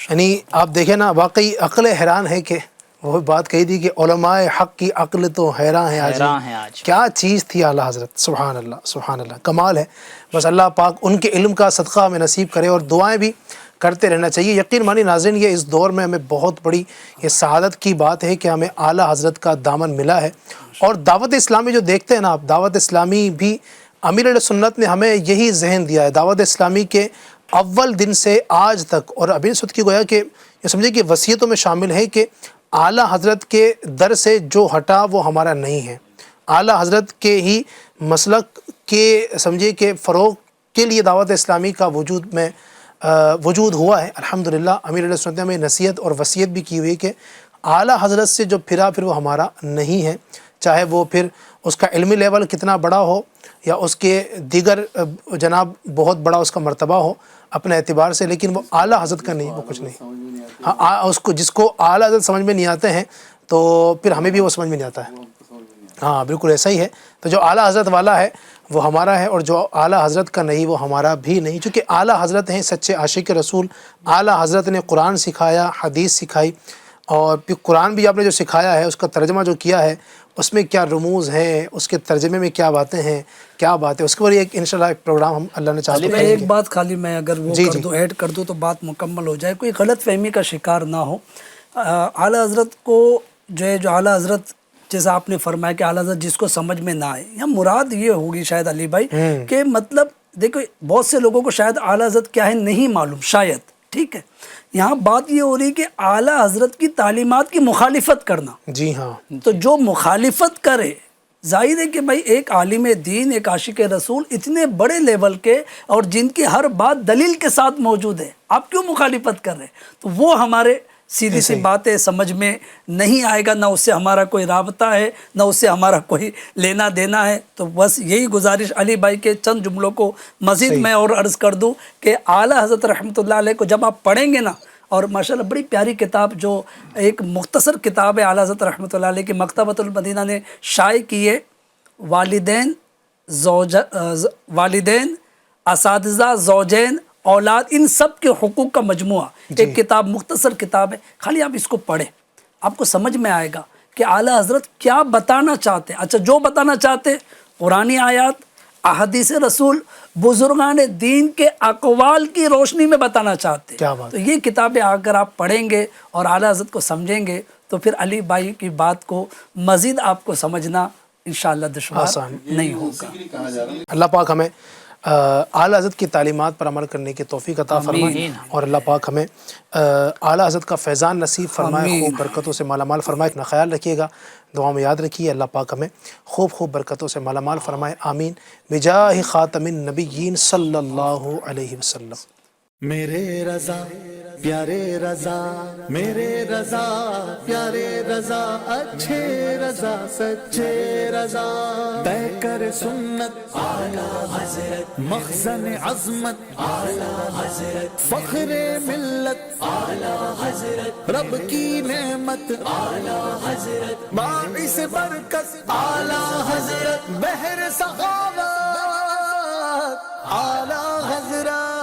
یعنی آپ دیکھیں نا، واقعی عقل حیران ہے کہ وہ بات کہی تھی کہ علماء حق کی عقل تو حیران ہے آج، کیا چیز تھی اعلیٰ حضرت۔ سبحان اللہ، سبحان اللہ، کمال ہے۔ بس اللہ پاک ان کے علم کا صدقہ ہمیں نصیب کرے، اور دعائیں بھی کرتے رہنا چاہیے۔ یقین مانی ناظرین، یہ اس دور میں ہمیں بہت بڑی یہ سعادت کی بات ہے کہ ہمیں اعلیٰ حضرت کا دامن ملا ہے، اور دعوت اسلامی جو دیکھتے ہیں نا آپ، دعوت اسلامی بھی امیر علیہ سنت نے ہمیں یہی ذہن دیا ہے۔ دعوت اسلامی کے اول دن سے آج تک، اور ابھی سود کی گویا کہ یہ سمجھے کہ وصیتوں میں شامل ہے کہ اعلیٰ حضرت کے در سے جو ہٹا وہ ہمارا نہیں ہے۔ اعلیٰ حضرت کے ہی مسلک کے سمجھے کہ فروغ کے لیے دعوت اسلامی کا وجود ہوا ہے الحمدللہ۔ امیر علیہ سنت نے ہمیں نصیحت اور وصیت بھی کی ہوئی کہ اعلیٰ حضرت سے جو پھرا پھر وہ ہمارا نہیں ہے، چاہے وہ پھر اس کا علمی لیول کتنا بڑا ہو یا اس کے دیگر جناب بہت بڑا اس کا مرتبہ ہو اپنے اعتبار سے، لیکن وہ اعلیٰ حضرت کا نہیں، وہ کچھ نہیں۔ ہاں، اس کو جس کو اعلیٰ حضرت سمجھ میں نہیں آتے ہیں تو پھر ہمیں بھی وہ سمجھ میں نہیں آتا ہے۔ ہاں بالکل ایسا ہی ہے۔ تو جو اعلیٰ حضرت والا ہے وہ ہمارا ہے، اور جو اعلیٰ حضرت کا نہیں وہ ہمارا بھی نہیں، چونکہ اعلیٰ حضرت ہیں سچے عاشق رسول۔ اعلیٰ حضرت نے قرآن سکھایا، حدیث سکھائی، اور پھر قرآن بھی آپ نے جو سکھایا ہے اس کا ترجمہ جو کیا ہے اس میں کیا رموز ہیں، اس کے ترجمے میں کیا باتیں ہیں، کیا بات ہے، اس کے اوپر ایک انشاءاللہ ایک پروگرام ہم اللہ نے چاہتے ہیں۔ ایک بات خالی میں اگر وہ کر دوں، ایڈ کر دوں تو بات مکمل ہو جائے، کوئی غلط فہمی کا شکار نہ ہو۔ اعلیٰ حضرت کو جو ہے، جو اعلیٰ حضرت جیسا آپ نے فرمایا کہ اعلیٰ حضرت جس کو سمجھ میں نہ آئے، یا مراد یہ ہوگی شاید علی بھائی کہ مطلب دیکھو بہت سے لوگوں کو شاید اعلیٰ حضرت کیا ہے نہیں معلوم شاید، ٹھیک ہے۔ یہاں بات یہ ہو رہی کہ اعلیٰ حضرت کی تعلیمات کی مخالفت کرنا، جی ہاں، تو جو مخالفت کرے ظاہر ہے کہ بھائی ایک عالم دین، ایک عاشق رسول اتنے بڑے لیول کے اور جن کی ہر بات دلیل کے ساتھ موجود ہے، آپ کیوں مخالفت کر رہے ہیں؟ تو وہ ہمارے سیدھی سی باتیں سمجھ میں نہیں آئے گا، نہ اس سے ہمارا کوئی رابطہ ہے، نہ اس سے ہمارا کوئی لینا دینا ہے. تو بس یہی گزارش علی بھائی کے چند جملوں کو مزید میں اور عرض کر دوں کہ اعلیٰ حضرت رحمۃ اللہ علیہ کو جب آپ پڑھیں گے نا، اور ماشاءاللہ بڑی پیاری کتاب جو ایک مختصر کتاب ہے اعلیٰ حضرت رحمۃ اللہ علیہ کی مکتبۃ المدینہ نے شائع کی ہے، والدین، اساتذہ، زوجین، اولاد، ان سب کے حقوق کا مجموعہ. ایک کتاب، مختصر کتاب ہے، خالی آپ اس کو پڑھیں، آپ کو سمجھ میں آئے گا کہ اعلیٰ حضرت کیا بتانا چاہتے ہیں. اچھا، جو بتانا چاہتے ہیں قرآنی آیات، احادیث رسول، بزرگان دین کے اقوال کی روشنی میں بتانا چاہتے ہیں. کیا بات. تو یہ کتابیں اگر آپ پڑھیں گے اور اعلیٰ حضرت کو سمجھیں گے تو پھر علی بھائی کی بات کو مزید آپ کو سمجھنا انشاءاللہ دشوار نہیں ہوگا. اللہ پاک ہمیں اعلیٰ حضرت کی تعلیمات پر عمل کرنے کی توفیق عطا فرمائے، اور اللہ پاک ہمیں اعلیٰ حضرت کا فیضان نصیب فرمائے، خوب برکتوں سے مالا مال فرمائے. اپنا خیال رکھیے گا، دعا میں یاد رکھیے. اللہ پاک ہمیں خوب خوب برکتوں سے مالا مال فرمائے. آمین بجاہ خاتم النبیین صلی اللہ علیہ وسلم. میرے رضا پیارے رضا، میرے رضا پیارے رضا، اچھے رضا سچے رضا، طے کر سنت اعلیٰ حضرت، مخزن عظمت اعلیٰ حضرت، فخر ملت اعلیٰ حضرت، رب کی نعمت اعلیٰ حضرت، باعث برکت اعلیٰ حضرت، بحر سخاوت اعلیٰ حضرت.